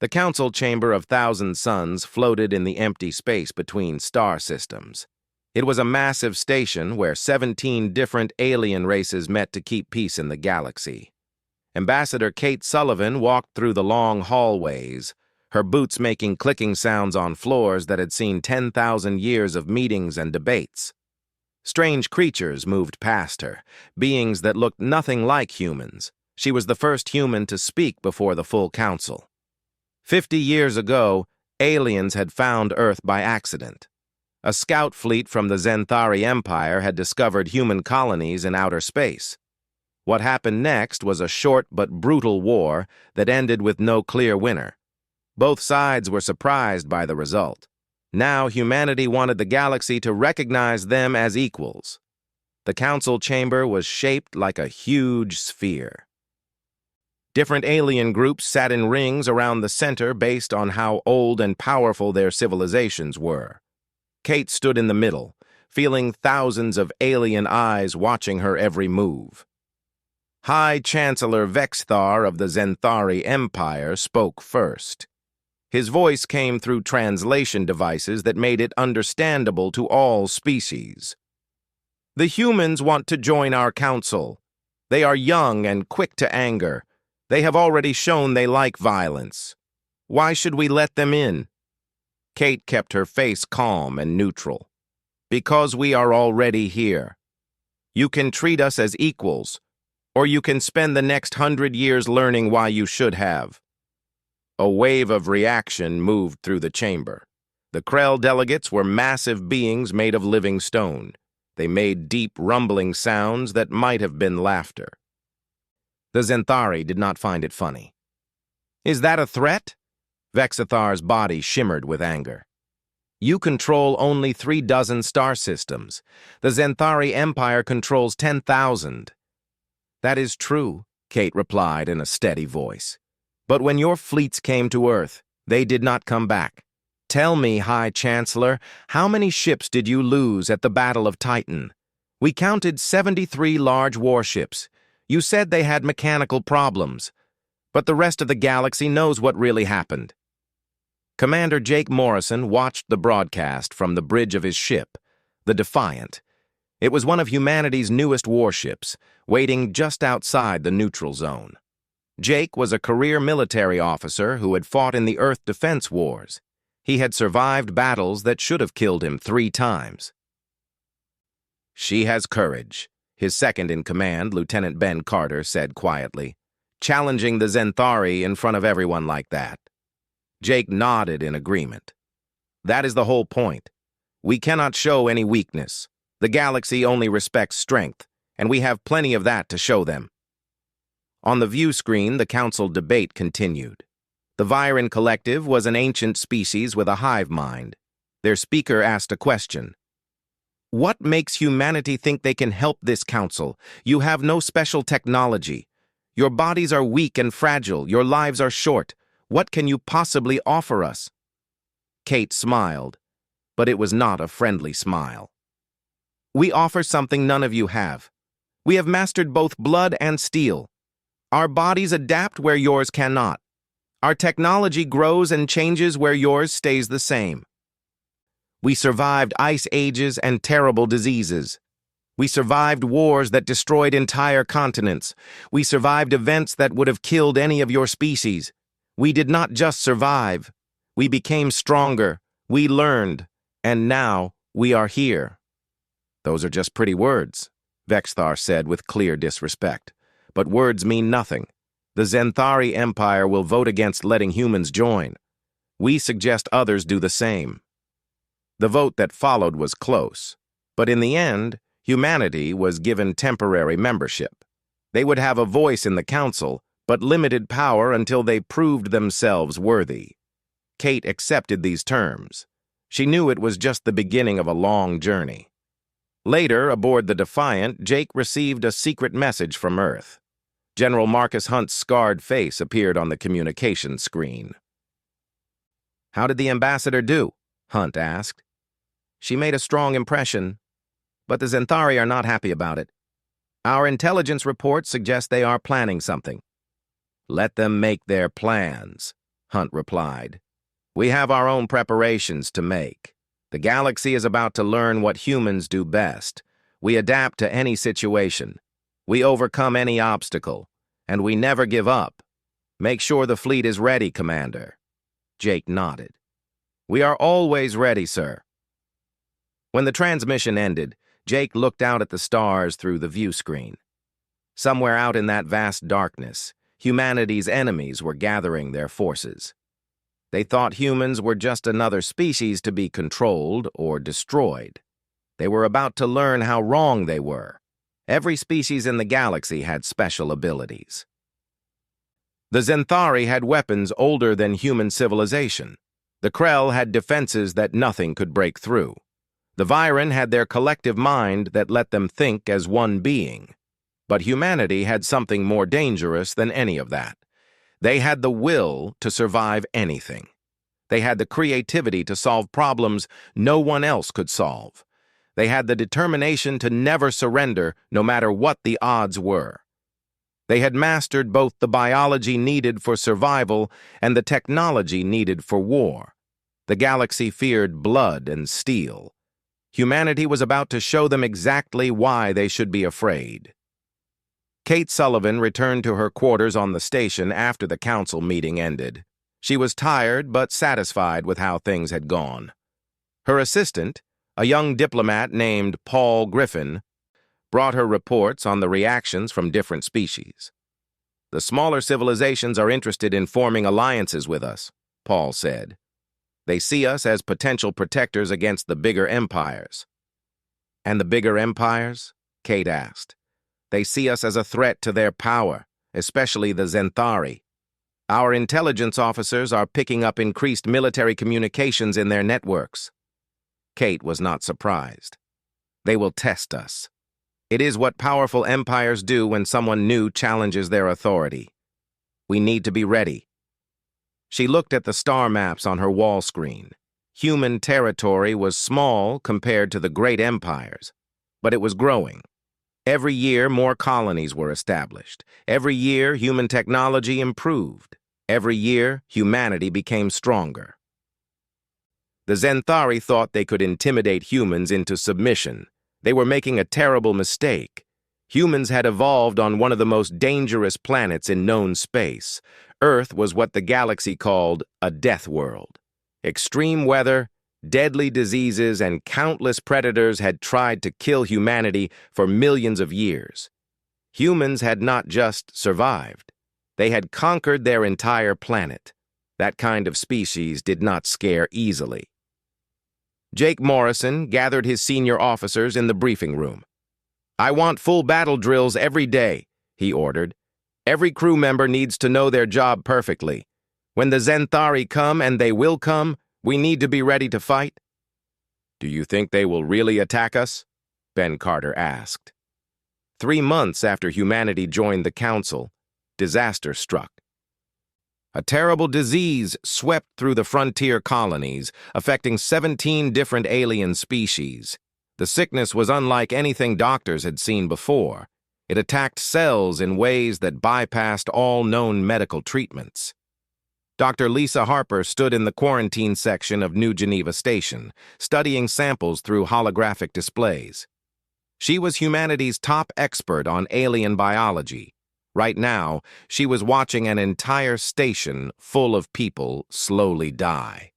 The council chamber of thousand suns floated in the empty space between star systems. It was a massive station where 17 different alien races met to keep peace in the galaxy. Ambassador Kate Sullivan walked through the long hallways, her boots making clicking sounds on floors that had seen 10,000 years of meetings and debates. Strange creatures moved past her, beings that looked nothing like humans. She was the first human to speak before the full council. 50 years ago, aliens had found Earth by accident. A scout fleet from the Zenthari Empire had discovered human colonies in outer space. What happened next was a short but brutal war that ended with no clear winner. Both sides were surprised by the result. Now humanity wanted the galaxy to recognize them as equals. The council chamber was shaped like a huge sphere. Different alien groups sat in rings around the center based on how old and powerful their civilizations were. Kate stood in the middle, feeling thousands of alien eyes watching her every move. High Chancellor Vexthar of the Zenthari Empire spoke first. His voice came through translation devices that made it understandable to all species. The humans want to join our council. They are young and quick to anger. They have already shown they like violence. Why should we let them in? Kate kept her face calm and neutral. Because we are already here. You can treat us as equals, or you can spend the next 100 years learning why you should have. A wave of reaction moved through the chamber. The Krell delegates were massive beings made of living stone. They made deep, rumbling sounds that might have been laughter. The Zenthari did not find it funny. Is that a threat? Vexathar's body shimmered with anger. You control only 36 star systems. The Zenthari Empire controls 10,000. That is true, Kate replied in a steady voice. But when your fleets came to Earth, they did not come back. Tell me, High Chancellor, how many ships did you lose at the Battle of Titan? We counted 73 large warships. You said they had mechanical problems. But the rest of the galaxy knows what really happened. Commander Jake Morrison watched the broadcast from the bridge of his ship, the Defiant. It was one of humanity's newest warships, waiting just outside the neutral zone. Jake was a career military officer who had fought in the Earth Defense Wars. He had survived battles that should have killed him 3 times. She has courage, his second-in-command, Lieutenant Ben Carter, said quietly. Challenging the Zenthari in front of everyone like that. Jake nodded in agreement. That is the whole point. We cannot show any weakness. The galaxy only respects strength, and we have plenty of that to show them. On the view screen, the council debate continued. The Viren Collective was an ancient species with a hive mind. Their speaker asked a question. What makes humanity think they can help this council? You have no special technology. Your bodies are weak and fragile. Your lives are short. What can you possibly offer us? Kate smiled, but it was not a friendly smile. We offer something none of you have. We have mastered both blood and steel. Our bodies adapt where yours cannot. Our technology grows and changes where yours stays the same. We survived ice ages and terrible diseases. We survived wars that destroyed entire continents. We survived events that would have killed any of your species. We did not just survive. We became stronger. We learned. And now we are here. Those are just pretty words, Vexthar said with clear disrespect. But words mean nothing. The Zenthari Empire will vote against letting humans join. We suggest others do the same. The vote that followed was close, but in the end, humanity was given temporary membership. They would have a voice in the council, but limited power until they proved themselves worthy. Kate accepted these terms. She knew it was just the beginning of a long journey. Later, aboard the Defiant, Jake received a secret message from Earth. General Marcus Hunt's scarred face appeared on the communication screen. How did the ambassador do? Hunt asked. She made a strong impression, but the Zenthari are not happy about it. Our intelligence reports suggest they are planning something. Let them make their plans, Hunt replied. "We have our own preparations to make. The galaxy is about to learn what humans do best. We adapt to any situation. We overcome any obstacle. And we never give up. Make sure the fleet is ready, Commander." Jake nodded. "We are always ready, sir." When the transmission ended, Jake looked out at the stars through the view screen. Somewhere out in that vast darkness, humanity's enemies were gathering their forces. They thought humans were just another species to be controlled or destroyed. They were about to learn how wrong they were. Every species in the galaxy had special abilities. The Zenthari had weapons older than human civilization. The Krell had defenses that nothing could break through. The Viren had their collective mind that let them think as one being. But humanity had something more dangerous than any of that. They had the will to survive anything. They had the creativity to solve problems no one else could solve. They had the determination to never surrender, no matter what the odds were. They had mastered both the biology needed for survival and the technology needed for war. The galaxy feared blood and steel. Humanity was about to show them exactly why they should be afraid. Kate Sullivan returned to her quarters on the station after the council meeting ended. She was tired but satisfied with how things had gone. Her assistant, a young diplomat named Paul Griffin, brought her reports on the reactions from different species. "The smaller civilizations are interested in forming alliances with us," Paul said. "They see us as potential protectors against the bigger empires." "And the bigger empires?" Kate asked. "They see us as a threat to their power, especially the Zenthari. Our intelligence officers are picking up increased military communications in their networks." Kate was not surprised. "They will test us. It is what powerful empires do when someone new challenges their authority. We need to be ready." She looked at the star maps on her wall screen. Human territory was small compared to the great empires, but it was growing. Every year, more colonies were established. Every year, human technology improved. Every year, humanity became stronger. The Zenthari thought they could intimidate humans into submission. They were making a terrible mistake. Humans had evolved on one of the most dangerous planets in known space. Earth was what the galaxy called a death world. Extreme weather, deadly diseases, and countless predators had tried to kill humanity for millions of years. Humans had not just survived. They had conquered their entire planet. That kind of species did not scare easily. Jake Morrison gathered his senior officers in the briefing room. "I want full battle drills every day," he ordered. "Every crew member needs to know their job perfectly. When the Zenthari come, and they will come, we need to be ready to fight." "Do you think they will really attack us?" Ben Carter asked. 3 months after humanity joined the Council, disaster struck. A terrible disease swept through the frontier colonies, affecting 17 different alien species. The sickness was unlike anything doctors had seen before. It attacked cells in ways that bypassed all known medical treatments. Dr. Lisa Harper stood in the quarantine section of New Geneva Station, studying samples through holographic displays. She was humanity's top expert on alien biology. Right now, she was watching an entire station full of people slowly die.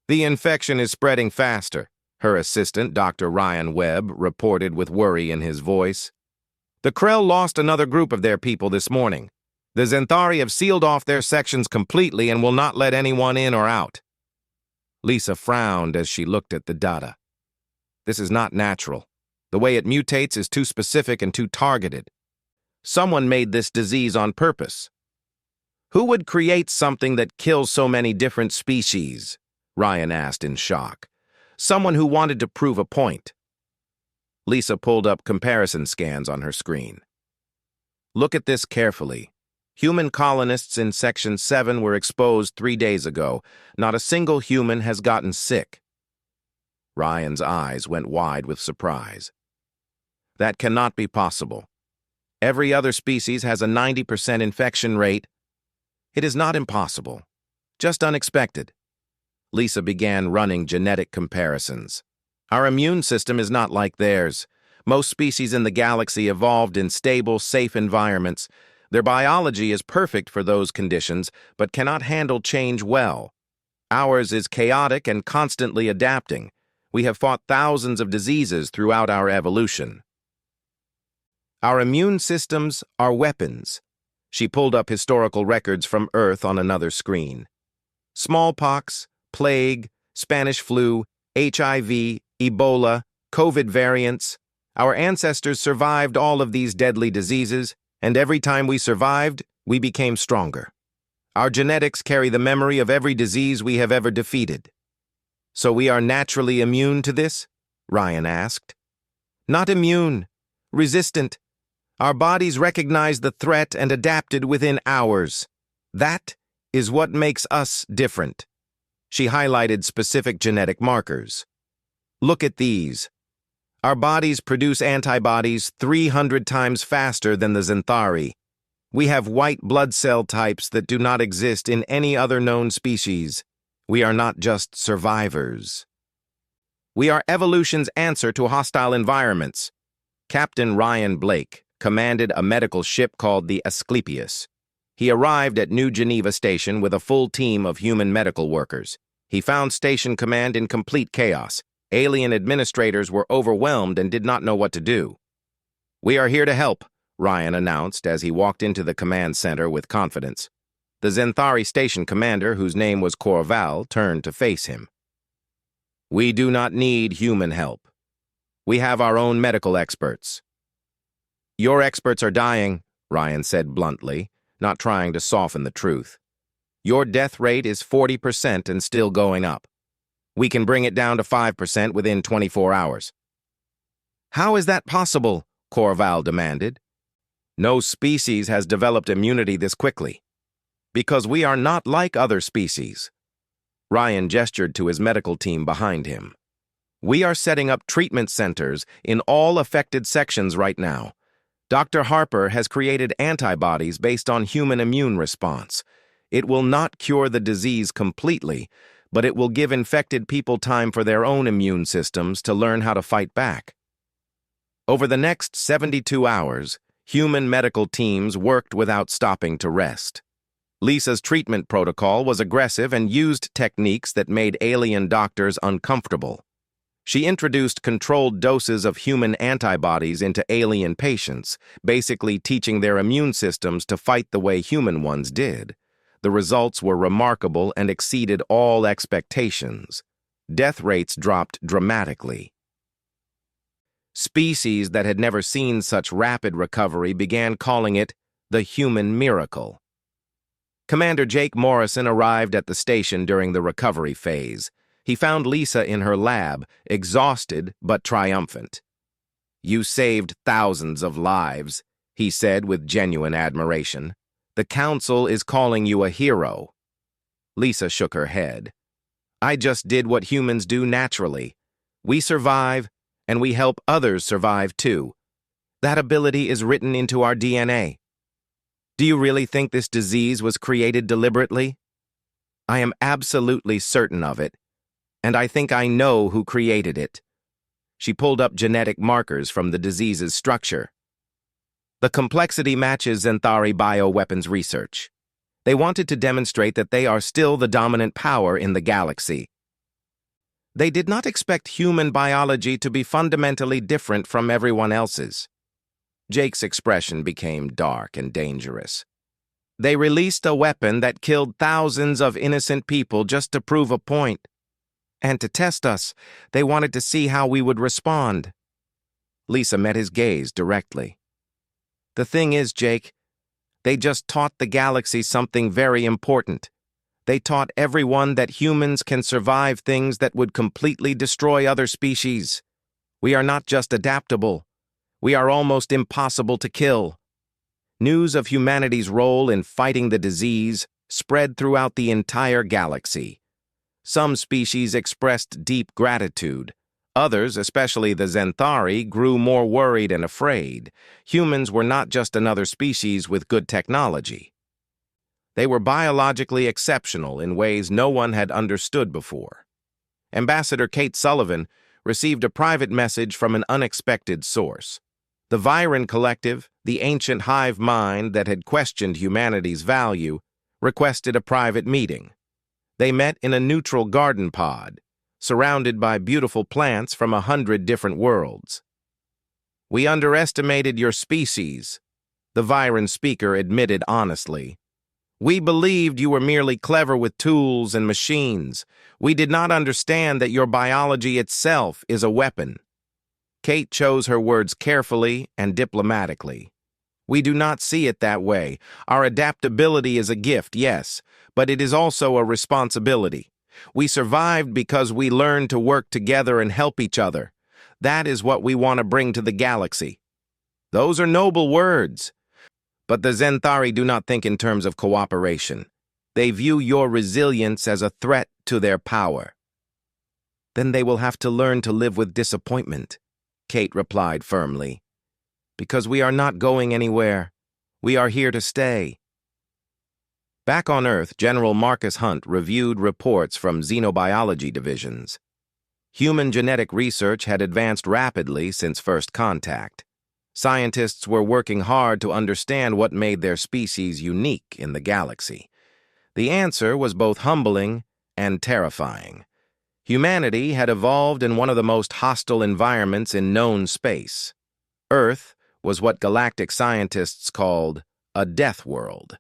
"The infection is spreading faster," her assistant, Dr. Ryan Webb, reported with worry in his voice. "The Krell lost another group of their people this morning. The Zenthari have sealed off their sections completely and will not let anyone in or out." Lisa frowned as she looked at the data. "This is not natural. The way it mutates is too specific and too targeted. Someone made this disease on purpose." "Who would create something that kills so many different species?" Ryan asked in shock. "Someone who wanted to prove a point." Lisa pulled up comparison scans on her screen. "Look at this carefully. Human colonists in Section 7 were exposed 3 days ago. Not a single human has gotten sick." Ryan's eyes went wide with surprise. "That cannot be possible. Every other species has a 90% infection rate." "It is not impossible. Just unexpected. Lisa began running genetic comparisons. Our immune system is not like theirs. Most species in the galaxy evolved in stable, safe environments. Their biology is perfect for those conditions, but cannot handle change well. Ours is chaotic and constantly adapting. We have fought thousands of diseases throughout our evolution. Our immune systems are weapons. She pulled up historical records from Earth on another screen. Smallpox, plague, Spanish flu, HIV, Ebola, COVID variants. Our ancestors survived all of these deadly diseases, and every time we survived, we became stronger. Our genetics carry the memory of every disease we have ever defeated. So we are naturally immune to this? Ryan asked. Not immune, resistant. Our bodies recognized the threat and adapted within hours. That is what makes us different. She highlighted specific genetic markers. Look at these. Our bodies produce antibodies 300 times faster than the Xanthari. We have white blood cell types that do not exist in any other known species. We are not just survivors. We are evolution's answer to hostile environments. Captain Ryan Blake commanded a medical ship called the Asclepius. He arrived at New Geneva Station with a full team of human medical workers. He found station command in complete chaos. Alien administrators were overwhelmed and did not know what to do. We are here to help, Ryan announced as he walked into the command center with confidence. The Xanthari station commander, whose name was Corval, turned to face him. We do not need human help. We have our own medical experts. Your experts are dying, Ryan said bluntly, not trying to soften the truth. Your death rate is 40% and still going up. We can bring it down to 5% within 24 hours. How is that possible? Corval demanded. No species has developed immunity this quickly. Because we are not like other species. Ryan gestured to his medical team behind him. We are setting up treatment centers in all affected sections right now. Dr. Harper has created antibodies based on human immune response. It will not cure the disease completely, but it will give infected people time for their own immune systems to learn how to fight back. Over the next 72 hours, human medical teams worked without stopping to rest. Lisa's treatment protocol was aggressive and used techniques that made alien doctors uncomfortable. She introduced controlled doses of human antibodies into alien patients, basically teaching their immune systems to fight the way human ones did. The results were remarkable and exceeded all expectations. Death rates dropped dramatically. Species that had never seen such rapid recovery began calling it the human miracle. Commander Jake Morrison arrived at the station during the recovery phase. He found Lisa in her lab, exhausted but triumphant. You saved thousands of lives, he said with genuine admiration. The Council is calling you a hero. Lisa shook her head. I just did what humans do naturally. We survive, and we help others survive too. That ability is written into our DNA. Do you really think this disease was created deliberately? I am absolutely certain of it. And I think I know who created it. She pulled up genetic markers from the disease's structure. The complexity matches Xanthari bioweapons research. They wanted to demonstrate that they are still the dominant power in the galaxy. They did not expect human biology to be fundamentally different from everyone else's. Jake's expression became dark and dangerous. They released a weapon that killed thousands of innocent people just to prove a point. And to test us, they wanted to see how we would respond. Lisa met his gaze directly. The thing is, Jake, they just taught the galaxy something very important. They taught everyone that humans can survive things that would completely destroy other species. We are not just adaptable. We are almost impossible to kill. News of humanity's role in fighting the disease spread throughout the entire galaxy. Some species expressed deep gratitude. Others, especially the Xanthari, grew more worried and afraid. Humans were not just another species with good technology. They were biologically exceptional in ways no one had understood before. Ambassador Kate Sullivan received a private message from an unexpected source. The Viren Collective, the ancient hive mind that had questioned humanity's value, requested a private meeting. They met in a neutral garden pod, surrounded by beautiful plants from 100 different worlds. "We underestimated your species," the Viren speaker admitted honestly. "We believed you were merely clever with tools and machines. We did not understand that your biology itself is a weapon." Kate chose her words carefully and diplomatically. "We do not see it that way. Our adaptability is a gift, yes, but it is also a responsibility. We survived because we learned to work together and help each other. That is what we want to bring to the galaxy." Those are noble words. But the Zenthari do not think in terms of cooperation. They view your resilience as a threat to their power. "Then they will have to learn to live with disappointment," Kate replied firmly. "Because we are not going anywhere. We are here to stay." Back on Earth, General Marcus Hunt reviewed reports from xenobiology divisions. Human genetic research had advanced rapidly since first contact. Scientists were working hard to understand what made their species unique in the galaxy. The answer was both humbling and terrifying. Humanity had evolved in one of the most hostile environments in known space. Earth was what galactic scientists called a death world.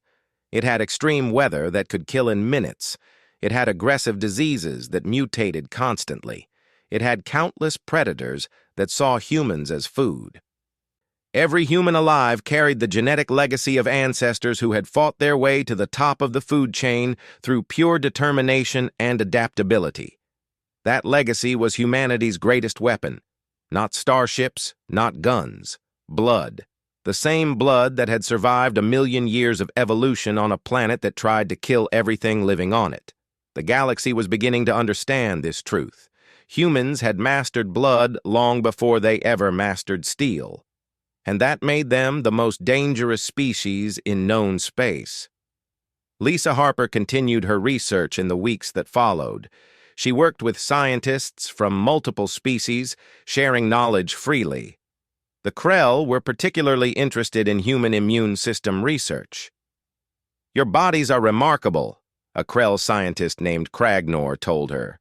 It had extreme weather that could kill in minutes. It had aggressive diseases that mutated constantly. It had countless predators that saw humans as food. Every human alive carried the genetic legacy of ancestors who had fought their way to the top of the food chain through pure determination and adaptability. That legacy was humanity's greatest weapon. Not starships, not guns. Blood. The same blood that had survived 1,000,000 years of evolution on a planet that tried to kill everything living on it. The galaxy was beginning to understand this truth. Humans had mastered blood long before they ever mastered steel. And that made them the most dangerous species in known space. Lisa Harper continued her research in the weeks that followed. She worked with scientists from multiple species, sharing knowledge freely. The Krell were particularly interested in human immune system research. "Your bodies are remarkable," a Krell scientist named Kragnor told her.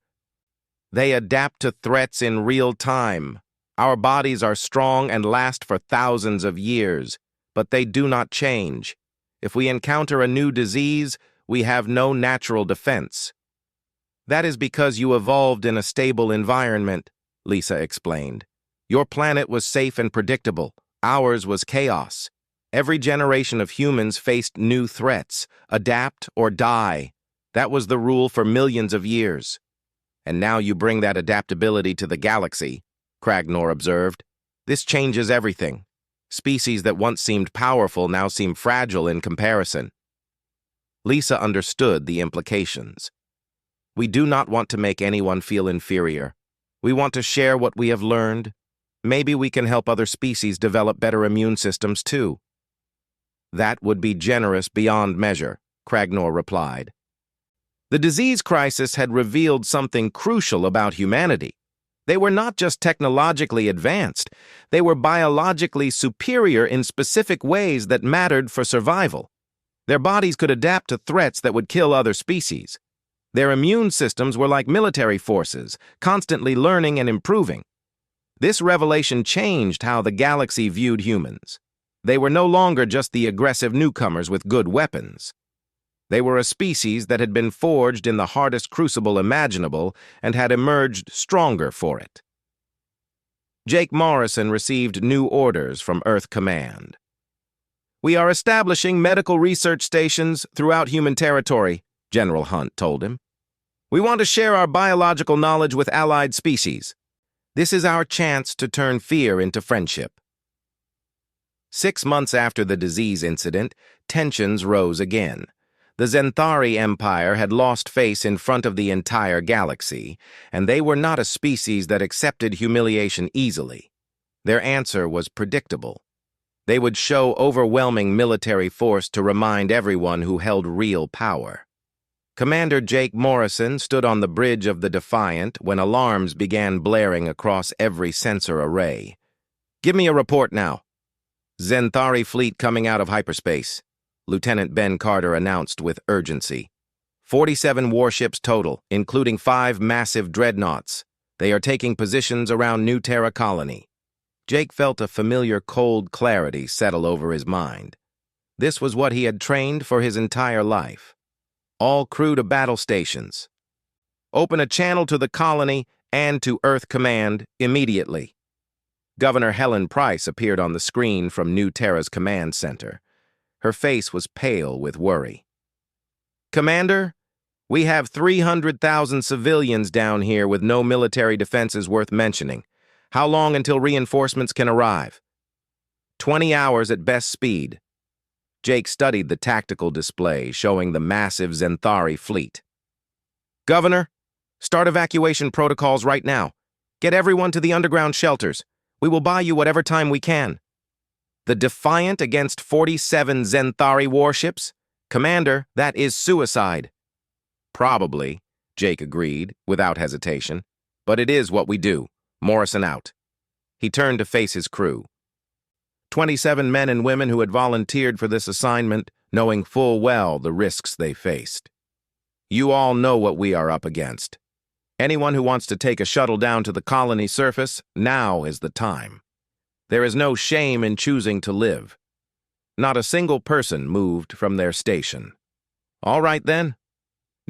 "They adapt to threats in real time. Our bodies are strong and last for thousands of years, but they do not change. If we encounter a new disease, we have no natural defense." "That is because you evolved in a stable environment," Lisa explained. "Your planet was safe and predictable. Ours was chaos. Every generation of humans faced new threats, adapt or die. That was the rule for millions of years. And now you bring that adaptability to the galaxy," Kragnor observed. "This changes everything. Species that once seemed powerful now seem fragile in comparison." Lisa understood the implications. "We do not want to make anyone feel inferior. We want to share what we have learned. Maybe we can help other species develop better immune systems too." "That would be generous beyond measure," Kragnor replied. The disease crisis had revealed something crucial about humanity. They were not just technologically advanced, they were biologically superior in specific ways that mattered for survival. Their bodies could adapt to threats that would kill other species. Their immune systems were like military forces, constantly learning and improving. This revelation changed how the galaxy viewed humans. They were no longer just the aggressive newcomers with good weapons. They were a species that had been forged in the hardest crucible imaginable and had emerged stronger for it. Jake Morrison received new orders from Earth Command. "We are establishing medical research stations throughout human territory," General Hunt told him. "We want to share our biological knowledge with allied species. This is our chance to turn fear into friendship." 6 months after the disease incident, tensions rose again. The Zenthari Empire had lost face in front of the entire galaxy, and they were not a species that accepted humiliation easily. Their answer was predictable. They would show overwhelming military force to remind everyone who held real power. Commander Jake Morrison stood on the bridge of the Defiant when alarms began blaring across every sensor array. "Give me a report now." "Zenthari fleet coming out of hyperspace," Lieutenant Ben Carter announced with urgency. 47 warships total, including 5 massive dreadnoughts. They are taking positions around New Terra colony. Jake felt a familiar cold clarity settle over his mind. This was what he had trained for his entire life. All crew to battle stations. Open a channel to the colony and to Earth Command immediately. Governor Helen Price appeared on the screen from New Terra's command center. Her face was pale with worry. "Commander, we have 300,000 civilians down here with no military defenses worth mentioning. How long until reinforcements can arrive?" 20 hours at best speed." Jake studied the tactical display showing the massive Zenthari fleet. "Governor, start evacuation protocols right now. Get everyone to the underground shelters. We will buy you whatever time we can." "The Defiant against 47 Zenthari warships? Commander, that is suicide." "Probably," Jake agreed, without hesitation. "But it is what we do. Morrison out." He turned to face his crew. 27 men and women who had volunteered for this assignment, knowing full well the risks they faced. "You all know what we are up against. Anyone who wants to take a shuttle down to the colony surface, now is the time. There is no shame in choosing to live." Not a single person moved from their station. "All right, then."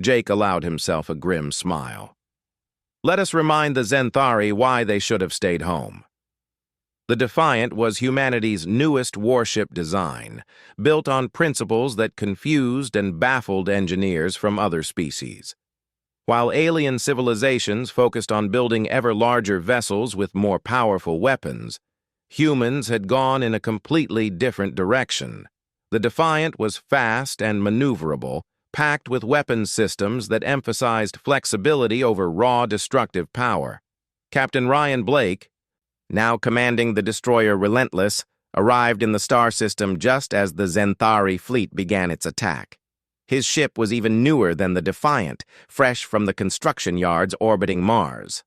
Jake allowed himself a grim smile. "Let us remind the Zenthari why they should have stayed home." The Defiant was humanity's newest warship design, built on principles that confused and baffled engineers from other species. While alien civilizations focused on building ever larger vessels with more powerful weapons, humans had gone in a completely different direction. The Defiant was fast and maneuverable, packed with weapons systems that emphasized flexibility over raw destructive power. Captain Ryan Blake, now commanding the destroyer Relentless, arrived in the star system just as the Zenthari fleet began its attack. His ship was even newer than the Defiant, fresh from the construction yards orbiting Mars.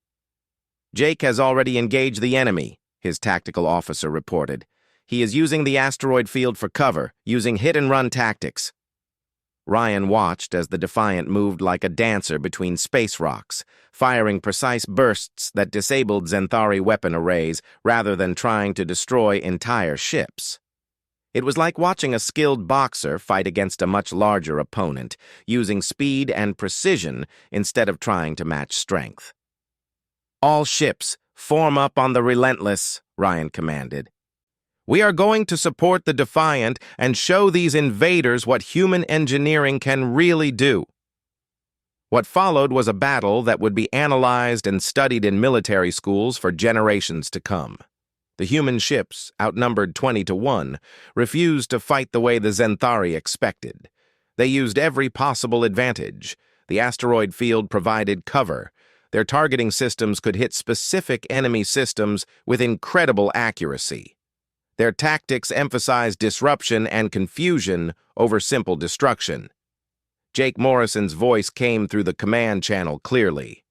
"Jake has already engaged the enemy," his tactical officer reported. "He is using the asteroid field for cover, using hit-and-run tactics." Ryan watched as the Defiant moved like a dancer between space rocks, firing precise bursts that disabled Zenthari weapon arrays rather than trying to destroy entire ships. It was like watching a skilled boxer fight against a much larger opponent, using speed and precision instead of trying to match strength. "All ships, form up on the Relentless," Ryan commanded. "We are going to support the Defiant and show these invaders what human engineering can really do." What followed was a battle that would be analyzed and studied in military schools for generations to come. The human ships, outnumbered 20-1, refused to fight the way the Zenthari expected. They used every possible advantage. The asteroid field provided cover. Their targeting systems could hit specific enemy systems with incredible accuracy. Their tactics emphasized disruption and confusion over simple destruction. Jake Morrison's voice came through the command channel clearly.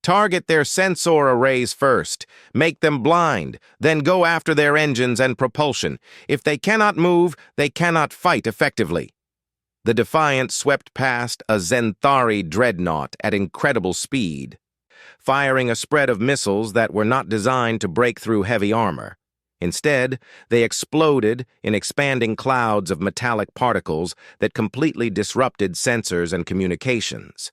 "Target their sensor arrays first. Make them blind. Then go after their engines and propulsion. If they cannot move, they cannot fight effectively." The Defiant swept past a Zenthari dreadnought at incredible speed, firing a spread of missiles that were not designed to break through heavy armor. Instead, they exploded in expanding clouds of metallic particles that completely disrupted sensors and communications.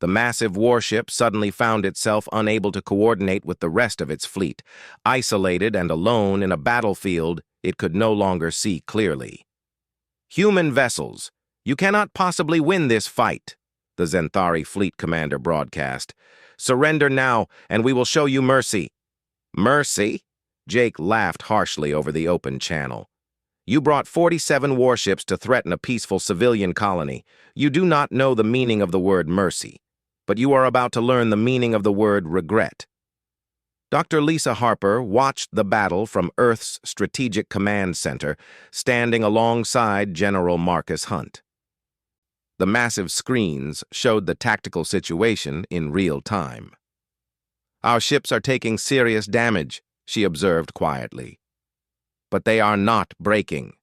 The massive warship suddenly found itself unable to coordinate with the rest of its fleet, isolated and alone in a battlefield it could no longer see clearly. "Human vessels, you cannot possibly win this fight," the Zenthari fleet commander broadcast. "Surrender now, and we will show you mercy." "Mercy?" Jake laughed harshly over the open channel. "You brought 47 warships to threaten a peaceful civilian colony. You do not know the meaning of the word mercy, but you are about to learn the meaning of the word regret." Dr. Lisa Harper watched the battle from Earth's Strategic Command Center, standing alongside General Marcus Hunt. The massive screens showed the tactical situation in real time. "Our ships are taking serious damage," she observed quietly. "But they are not breaking,"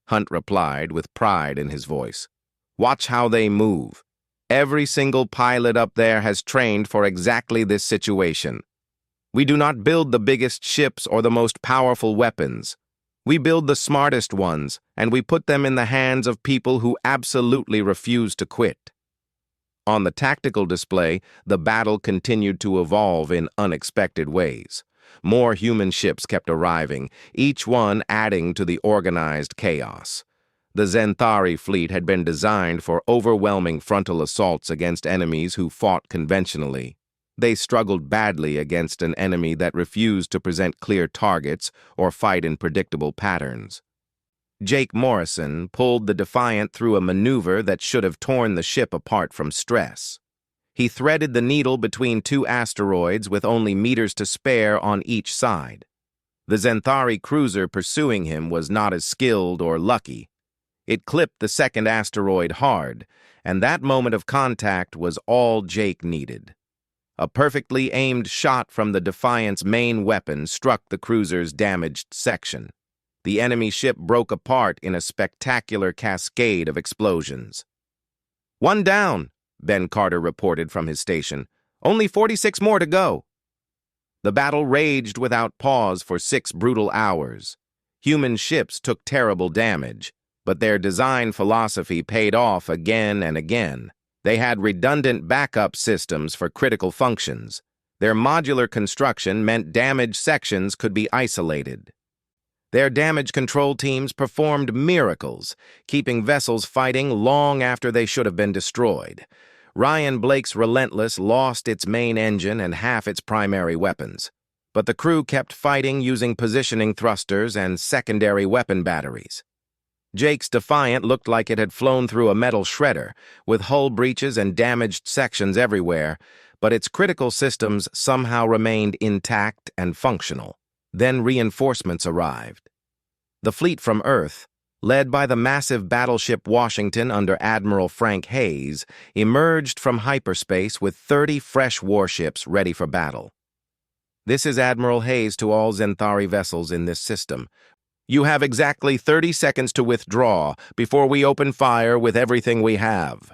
Hunt replied with pride in his voice. "Watch how they move. Every single pilot up there has trained for exactly this situation. We do not build the biggest ships or the most powerful weapons. We build the smartest ones, and we put them in the hands of people who absolutely refuse to quit." On the tactical display, the battle continued to evolve in unexpected ways. More human ships kept arriving, each one adding to the organized chaos. The Zenthari fleet had been designed for overwhelming frontal assaults against enemies who fought conventionally. They struggled badly against an enemy that refused to present clear targets or fight in predictable patterns. Jake Morrison pulled the Defiant through a maneuver that should have torn the ship apart from stress. He threaded the needle between two asteroids with only meters to spare on each side. The Zenthari cruiser pursuing him was not as skilled or lucky. It clipped the second asteroid hard, and that moment of contact was all Jake needed. A perfectly aimed shot from the Defiant's main weapon struck the cruiser's damaged section. The enemy ship broke apart in a spectacular cascade of explosions. "One down," Ben Carter reported from his station. "Only 46 more to go." The battle raged without pause for 6 brutal hours. Human ships took terrible damage, but their design philosophy paid off again and again. They had redundant backup systems for critical functions. Their modular construction meant damaged sections could be isolated. Their damage control teams performed miracles, keeping vessels fighting long after they should have been destroyed. Ryan Blake's Relentless lost its main engine and half its primary weapons, but the crew kept fighting using positioning thrusters and secondary weapon batteries. Jake's Defiant looked like it had flown through a metal shredder, with hull breaches and damaged sections everywhere, but its critical systems somehow remained intact and functional. Then reinforcements arrived. The fleet from Earth, led by the massive battleship Washington under Admiral Frank Hayes, emerged from hyperspace with 30 fresh warships ready for battle. "This is Admiral Hayes to all Zenthari vessels in this system. You have exactly 30 seconds to withdraw before we open fire with everything we have."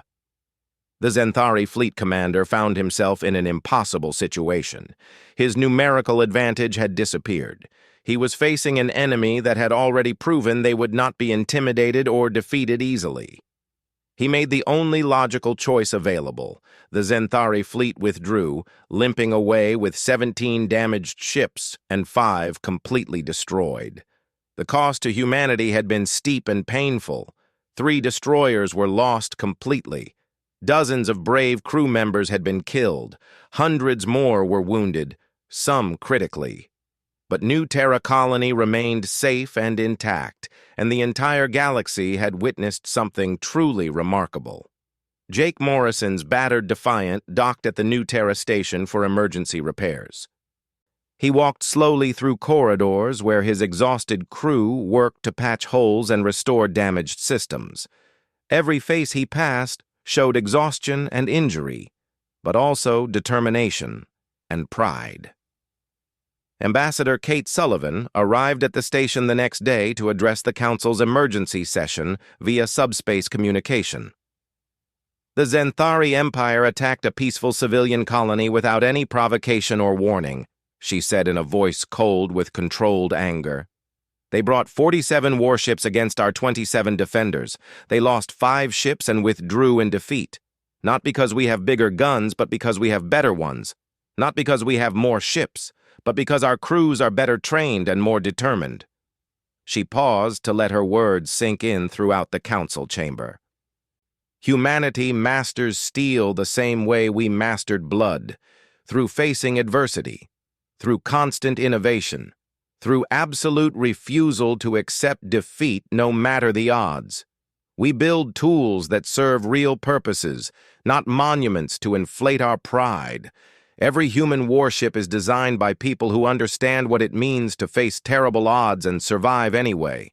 The Zenthari fleet commander found himself in an impossible situation. His numerical advantage had disappeared. He was facing an enemy that had already proven they would not be intimidated or defeated easily. He made the only logical choice available. The Zenthari fleet withdrew, limping away with 17 damaged ships and 5 completely destroyed. The cost to humanity had been steep and painful. 3 destroyers were lost completely. Dozens of brave crew members had been killed. Hundreds more were wounded, some critically. But New Terra Colony remained safe and intact, and the entire galaxy had witnessed something truly remarkable. Jake Morrison's battered Defiant docked at the New Terra station for emergency repairs. He walked slowly through corridors where his exhausted crew worked to patch holes and restore damaged systems. Every face he passed showed exhaustion and injury, but also determination and pride. Ambassador Kate Sullivan arrived at the station the next day to address the Council's emergency session via subspace communication. "The Zenthari Empire attacked a peaceful civilian colony without any provocation or warning," she said in a voice cold with controlled anger. "They brought 47 warships against our 27 defenders. They lost 5 ships and withdrew in defeat. Not because we have bigger guns, but because we have better ones. Not because we have more ships, but because our crews are better trained and more determined." She paused to let her words sink in throughout the council chamber. Humanity masters steel the same way we mastered blood, through facing adversity, through constant innovation, through absolute refusal to accept defeat no matter the odds. We build tools that serve real purposes, not monuments to inflate our pride. Every human warship is designed by people who understand what it means to face terrible odds and survive anyway.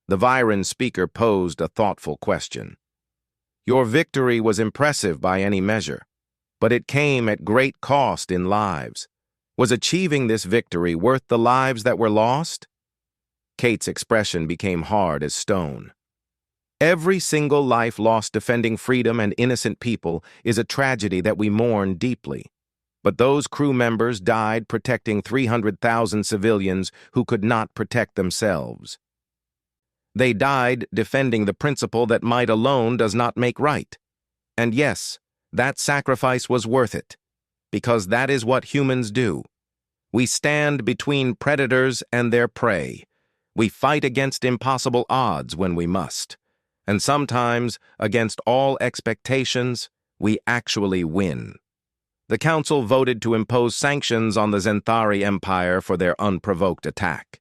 The Viren speaker posed a thoughtful question. Your victory was impressive by any measure, but it came at great cost in lives. Was achieving this victory worth the lives that were lost? Kate's expression became hard as stone. Every single life lost defending freedom and innocent people is a tragedy that we mourn deeply. But those crew members died protecting 300,000 civilians who could not protect themselves. They died defending the principle that might alone does not make right. And yes, that sacrifice was worth it, because that is what humans do. We stand between predators and their prey. We fight against impossible odds when we must. And sometimes, against all expectations, we actually win. The Council voted to impose sanctions on the Zenthari Empire for their unprovoked attack.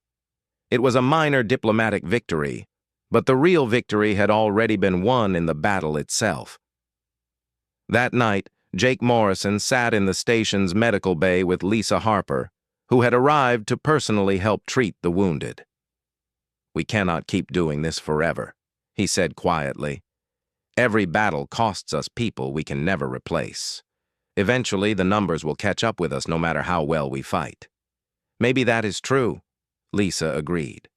It was a minor diplomatic victory, but the real victory had already been won in the battle itself. That night, Jake Morrison sat in the station's medical bay with Lisa Harper, who had arrived to personally help treat the wounded. "We cannot keep doing this forever," he said quietly. "Every battle costs us people we can never replace. Eventually, the numbers will catch up with us no matter how well we fight." "Maybe that is true," Lisa agreed.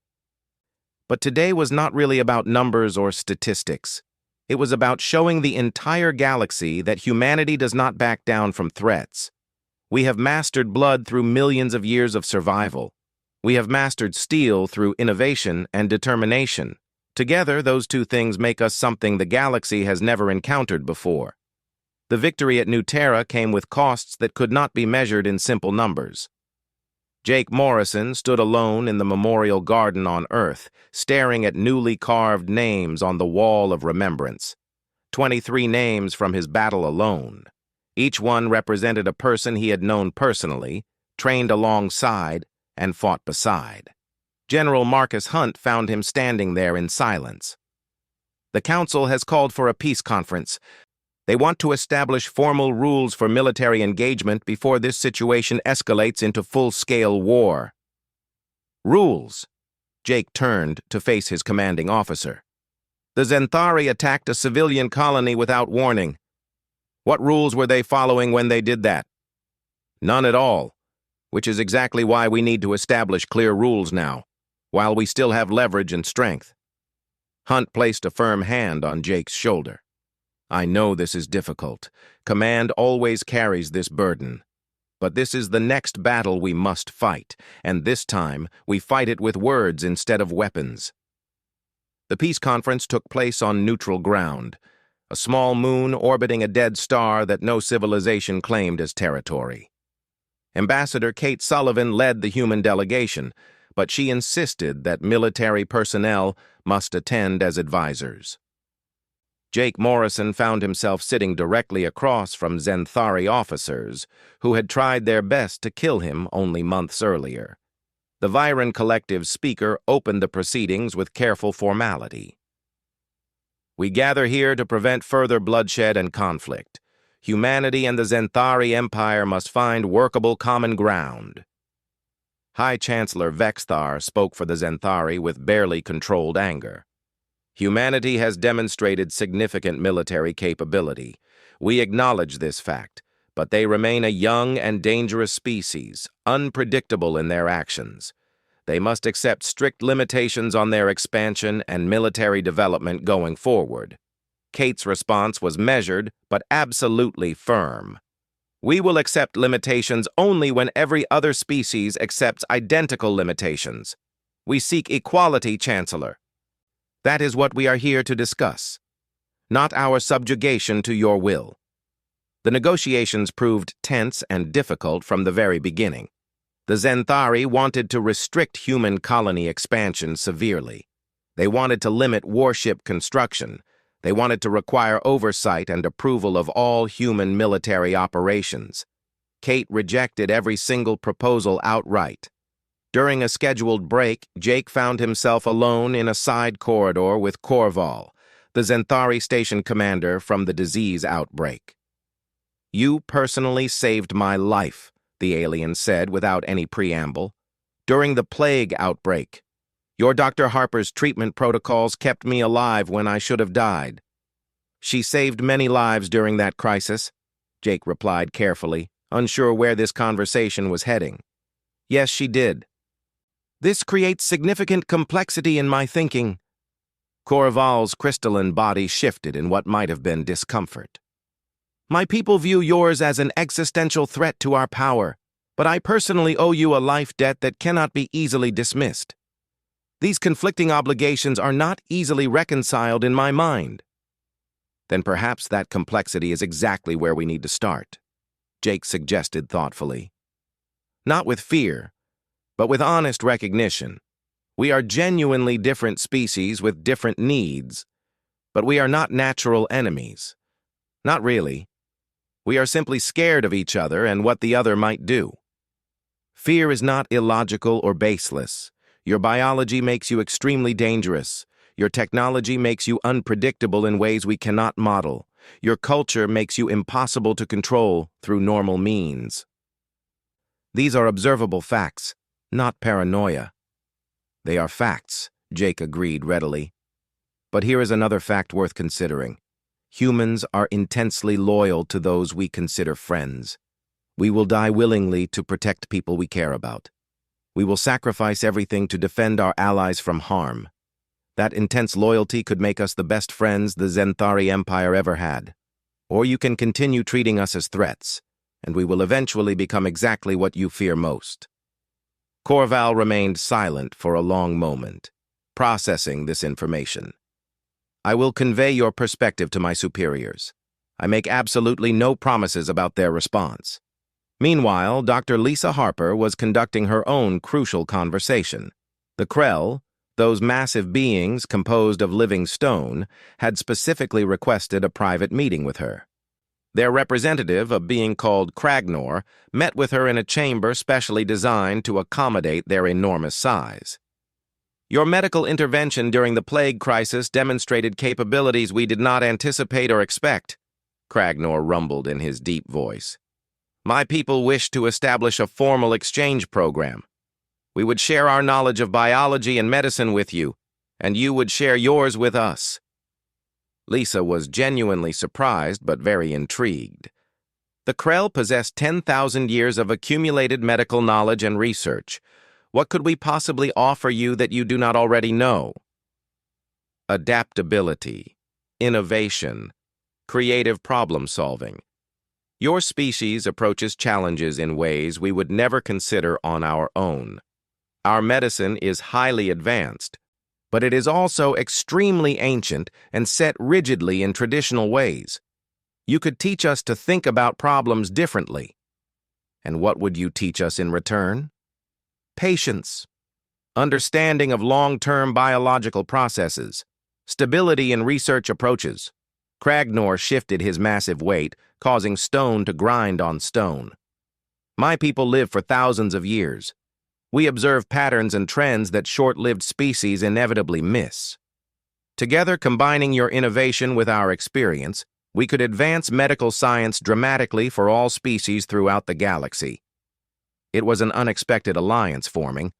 But today was not really about numbers or statistics. It was about showing the entire galaxy that humanity does not back down from threats. We have mastered blood through millions of years of survival. We have mastered steel through innovation and determination. Together, those two things make us something the galaxy has never encountered before. The victory at New Terra came with costs that could not be measured in simple numbers. Jake Morrison stood alone in the memorial garden on Earth, staring at newly carved names on the wall of remembrance. 23 names from his battle alone. Each one represented a person he had known personally, trained alongside, and fought beside. General Marcus Hunt found him standing there in silence. "The Council has called for a peace conference. They want to establish formal rules for military engagement before this situation escalates into full-scale war." "Rules?" Jake turned to face his commanding officer. "The Zenthari attacked a civilian colony without warning. What rules were they following when they did that?" "None at all, which is exactly why we need to establish clear rules now, while we still have leverage and strength." Hunt placed a firm hand on Jake's shoulder. "I know this is difficult. Command always carries this burden. But this is the next battle we must fight, and this time we fight it with words instead of weapons." The peace conference took place on neutral ground, a small moon orbiting a dead star that no civilization claimed as territory. Ambassador Kate Sullivan led the human delegation, but she insisted that military personnel must attend as advisors. Jake Morrison found himself sitting directly across from Zenthari officers who had tried their best to kill him only months earlier. The Viren Collective's speaker opened the proceedings with careful formality. "We gather here to prevent further bloodshed and conflict. Humanity and the Zenthari Empire must find workable common ground." High Chancellor Vexthar spoke for the Zenthari with barely controlled anger. "Humanity has demonstrated significant military capability. We acknowledge this fact, but they remain a young and dangerous species, unpredictable in their actions. They must accept strict limitations on their expansion and military development going forward." Kate's response was measured but absolutely firm. "We will accept limitations only when every other species accepts identical limitations. We seek equality, Chancellor. That is what we are here to discuss, not our subjugation to your will." The negotiations proved tense and difficult from the very beginning. The Zenthari wanted to restrict human colony expansion severely. They wanted to limit warship construction. They wanted to require oversight and approval of all human military operations. Kate rejected every single proposal outright. During a scheduled break, Jake found himself alone in a side corridor with Korval, the Zenthari station commander from the disease outbreak. You personally saved my life, the alien said without any preamble. During the plague outbreak. Your Dr. Harper's treatment protocols kept me alive when I should have died. She saved many lives during that crisis, Jake replied carefully, unsure where this conversation was heading. Yes, she did. This creates significant complexity in my thinking. Corval's crystalline body shifted in what might have been discomfort. My people view yours as an existential threat to our power, but I personally owe you a life debt that cannot be easily dismissed. These conflicting obligations are not easily reconciled in my mind. Then perhaps that complexity is exactly where we need to start, Jake suggested thoughtfully. Not with fear, but with honest recognition. We are genuinely different species with different needs, but we are not natural enemies. Not really. We are simply scared of each other and what the other might do. Fear is not illogical or baseless. Your biology makes you extremely dangerous. Your technology makes you unpredictable in ways we cannot model. Your culture makes you impossible to control through normal means. These are observable facts, not paranoia. They are facts, Jake agreed readily. But here is another fact worth considering. Humans are intensely loyal to those we consider friends. We will die willingly to protect people we care about. We will sacrifice everything to defend our allies from harm. That intense loyalty could make us the best friends the Zenthari Empire ever had. Or you can continue treating us as threats, and we will eventually become exactly what you fear most. Corval remained silent for a long moment, processing this information. I will convey your perspective to my superiors. I make absolutely no promises about their response. Meanwhile, Dr. Lisa Harper was conducting her own crucial conversation. The Krell, those massive beings composed of living stone, had specifically requested a private meeting with her. Their representative, a being called Kragnor, met with her in a chamber specially designed to accommodate their enormous size. Your medical intervention during the plague crisis demonstrated capabilities we did not anticipate or expect, Kragnor rumbled in his deep voice. My people wish to establish a formal exchange program. We would share our knowledge of biology and medicine with you, and you would share yours with us. Lisa was genuinely surprised but very intrigued. The Krell possessed 10,000 years of accumulated medical knowledge and research. What could we possibly offer you that you do not already know? Adaptability, innovation, creative problem-solving. Your species approaches challenges in ways we would never consider on our own. Our medicine is highly advanced, but it is also extremely ancient and set rigidly in traditional ways. You could teach us to think about problems differently. And what would you teach us in return? Patience, understanding of long-term biological processes, stability in research approaches. Kragnor shifted his massive weight, causing stone to grind on stone. My people live for thousands of years. We observe patterns and trends that short-lived species inevitably miss. Together, combining your innovation with our experience, we could advance medical science dramatically for all species throughout the galaxy. It was an unexpected alliance forming,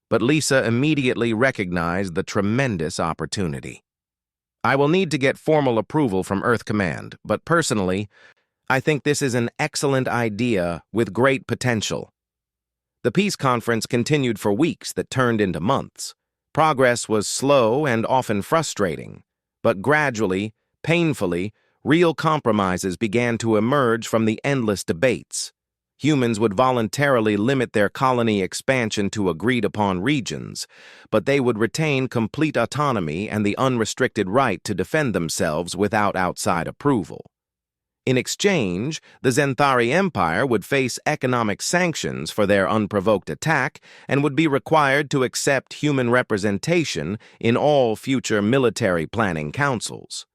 but Lisa immediately recognized the tremendous opportunity. I will need to get formal approval from Earth Command, but personally, I think this is an excellent idea with great potential. The peace conference continued for weeks that turned into months. Progress was slow and often frustrating, but gradually, painfully, real compromises began to emerge from the endless debates. Humans would voluntarily limit their colony expansion to agreed-upon regions, but they would retain complete autonomy and the unrestricted right to defend themselves without outside approval. In exchange, the Zenthari Empire would face economic sanctions for their unprovoked attack and would be required to accept human representation in all future military planning councils.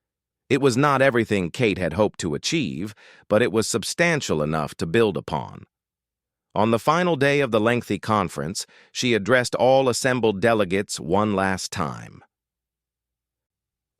It was not everything Kate had hoped to achieve, but it was substantial enough to build upon. On the final day of the lengthy conference, she addressed all assembled delegates one last time.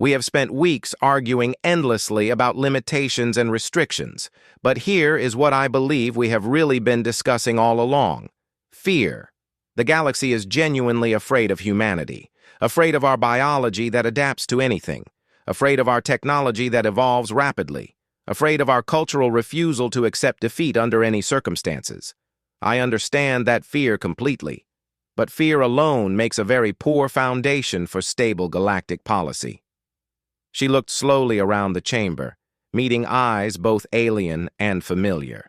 We have spent weeks arguing endlessly about limitations and restrictions, but here is what I believe we have really been discussing all along: fear. The galaxy is genuinely afraid of humanity, afraid of our biology that adapts to anything, afraid of our technology that evolves rapidly, afraid of our cultural refusal to accept defeat under any circumstances. I understand that fear completely, but fear alone makes a very poor foundation for stable galactic policy. She looked slowly around the chamber, meeting eyes both alien and familiar.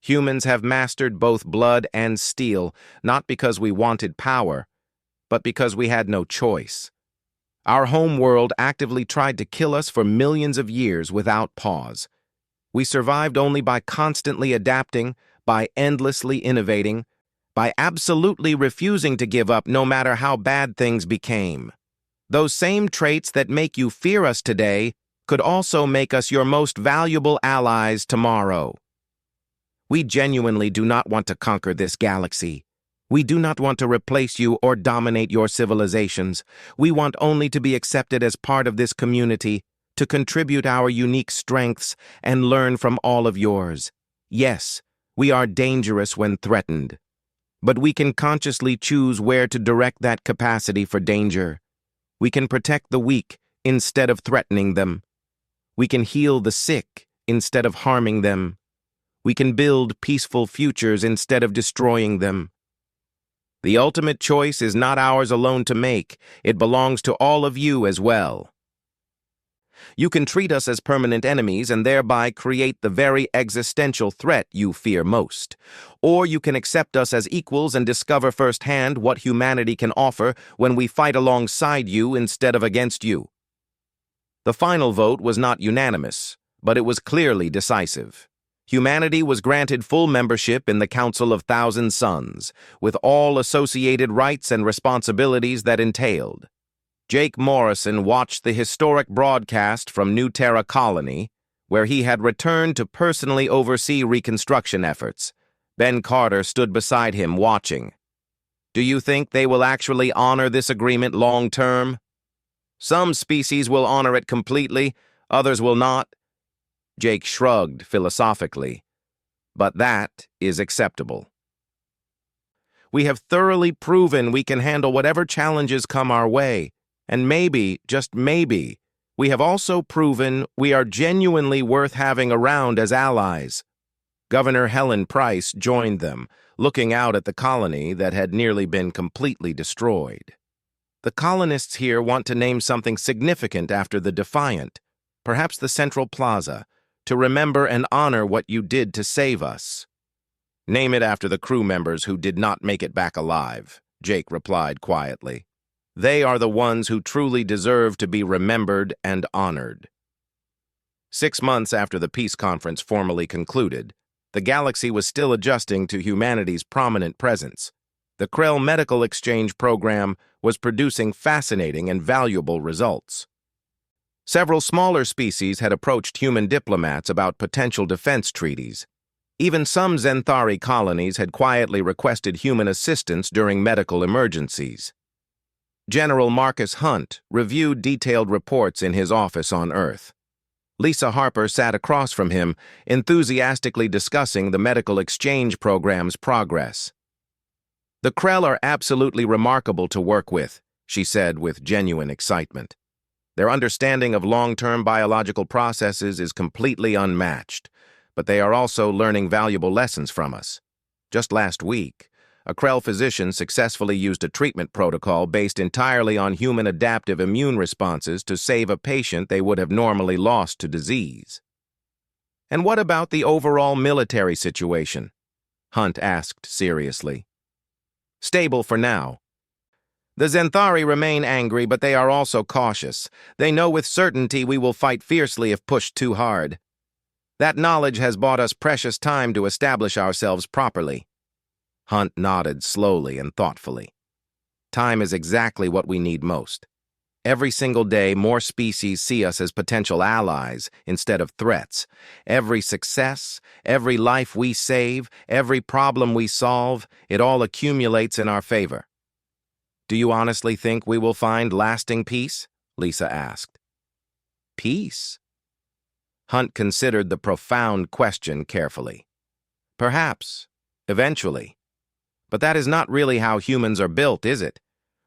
Humans have mastered both blood and steel, not because we wanted power, but because we had no choice. Our home world actively tried to kill us for millions of years without pause. We survived only by constantly adapting, by endlessly innovating, by absolutely refusing to give up no matter how bad things became. Those same traits that make you fear us today could also make us your most valuable allies tomorrow. We genuinely do not want to conquer this galaxy. We do not want to replace you or dominate your civilizations. We want only to be accepted as part of this community, to contribute our unique strengths and learn from all of yours. Yes, we are dangerous when threatened, but we can consciously choose where to direct that capacity for danger. We can protect the weak instead of threatening them. We can heal the sick instead of harming them. We can build peaceful futures instead of destroying them. The ultimate choice is not ours alone to make. It belongs to all of you as well. You can treat us as permanent enemies and thereby create the very existential threat you fear most. Or you can accept us as equals and discover firsthand what humanity can offer when we fight alongside you instead of against you. The final vote was not unanimous, but it was clearly decisive. Humanity was granted full membership in the Council of Thousand Suns, with all associated rights and responsibilities that entailed. Jake Morrison watched the historic broadcast from New Terra Colony, where he had returned to personally oversee reconstruction efforts. Ben Carter stood beside him watching. Do you think they will actually honor this agreement long term? Some species will honor it completely, others will not. Jake shrugged philosophically. But that is acceptable. We have thoroughly proven we can handle whatever challenges come our way. And maybe, just maybe, we have also proven we are genuinely worth having around as allies. Governor Helen Price joined them, looking out at the colony that had nearly been completely destroyed. The colonists here want to name something significant after the Defiant, perhaps the Central Plaza, to remember and honor what you did to save us. Name it after the crew members who did not make it back alive, Jake replied quietly. They are the ones who truly deserve to be remembered and honored. 6 months after the peace conference formally concluded, the galaxy was still adjusting to humanity's prominent presence. The Krell Medical Exchange Program was producing fascinating and valuable results. Several smaller species had approached human diplomats about potential defense treaties. Even some Zenthari colonies had quietly requested human assistance during medical emergencies. General Marcus Hunt reviewed detailed reports in his office on Earth. Lisa Harper sat across from him, enthusiastically discussing the medical exchange program's progress. The Krell are absolutely remarkable to work with, she said with genuine excitement. Their understanding of long-term biological processes is completely unmatched, but they are also learning valuable lessons from us. Just last week, a Krell physician successfully used a treatment protocol based entirely on human adaptive immune responses to save a patient they would have normally lost to disease. And what about the overall military situation? Hunt asked seriously. Stable for now. The Zenthari remain angry, but they are also cautious. They know with certainty we will fight fiercely if pushed too hard. That knowledge has bought us precious time to establish ourselves properly. Hunt nodded slowly and thoughtfully. Time is exactly what we need most. Every single day, more species see us as potential allies instead of threats. Every success, every life we save, every problem we solve, it all accumulates in our favor. Do you honestly think we will find lasting peace? Lisa asked. peace? Hunt considered the profound question carefully. Perhaps, eventually. But that is not really how humans are built, is it?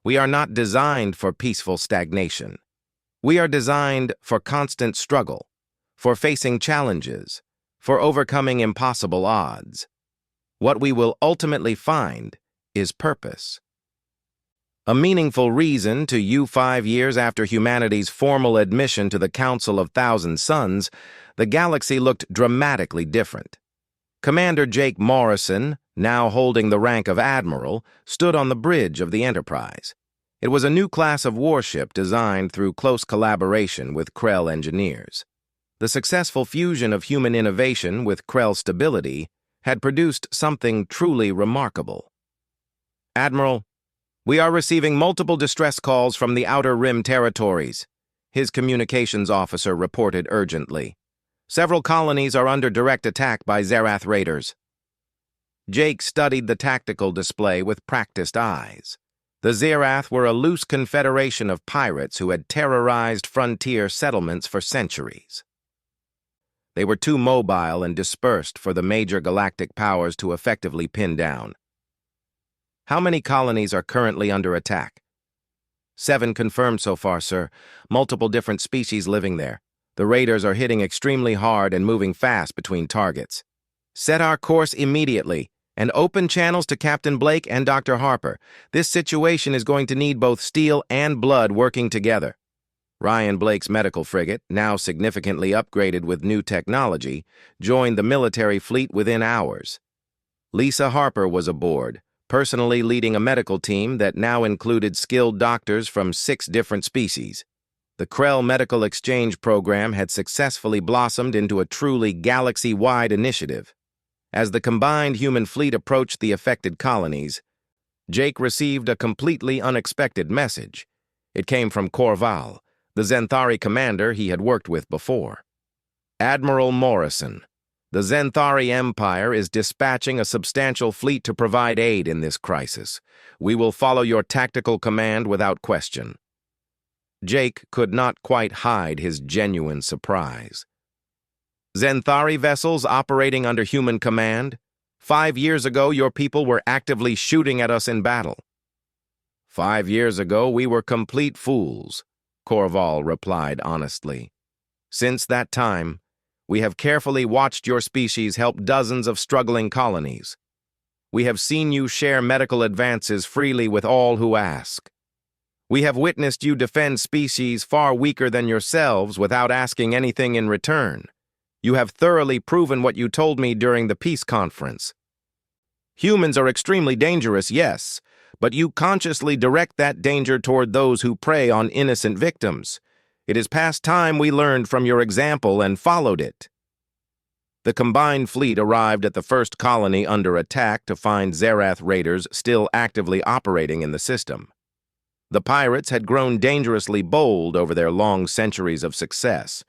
We are not designed for peaceful stagnation. We are designed for constant struggle, for facing challenges, for overcoming impossible odds. What we will ultimately find is purpose. A meaningful reason to you 5 years after humanity's formal admission to the Council of Thousand Suns, the galaxy looked dramatically different. Commander Jake Morrison, now holding the rank of Admiral, stood on the bridge of the Enterprise. It was a new class of warship designed through close collaboration with Krell engineers. The successful fusion of human innovation with Krell stability had produced something truly remarkable. "Admiral, we are receiving multiple distress calls from the Outer Rim territories," his communications officer reported urgently. "Several colonies are under direct attack by Zerath raiders." Jake studied the tactical display with practiced eyes. The Zerath were a loose confederation of pirates who had terrorized frontier settlements for centuries. They were too mobile and dispersed for the major galactic powers to effectively pin down. "How many colonies are currently under attack?" 7 confirmed so far, sir. Multiple different species living there. The raiders are hitting extremely hard and moving fast between targets. "Set our course immediately and open channels to Captain Blake and Dr. Harper. This situation is going to need both steel and blood working together." Ryan Blake's medical frigate, now significantly upgraded with new technology, joined the military fleet within hours. Lisa Harper was aboard, personally leading a medical team that now included skilled doctors from 6 different species. The Krell Medical Exchange Program had successfully blossomed into a truly galaxy-wide initiative. As the combined human fleet approached the affected colonies, Jake received a completely unexpected message. It came from Korval, the Zenthari commander he had worked with before. "Admiral Morrison, the Zenthari Empire is dispatching a substantial fleet to provide aid in this crisis. We will follow your tactical command without question." Jake could not quite hide his genuine surprise. "Zenthari vessels operating under human command? 5 years ago, your people were actively shooting at us in battle." "5 years ago, we were complete fools," Korval replied honestly. "Since that time, we have carefully watched your species help dozens of struggling colonies. We have seen you share medical advances freely with all who ask. We have witnessed you defend species far weaker than yourselves without asking anything in return. You have thoroughly proven what you told me during the peace conference. Humans are extremely dangerous, yes, but you consciously direct that danger toward those who prey on innocent victims. It is past time we learned from your example and followed it." The combined fleet arrived at the first colony under attack to find Zerath raiders still actively operating in the system. The pirates had grown dangerously bold over their long centuries of success.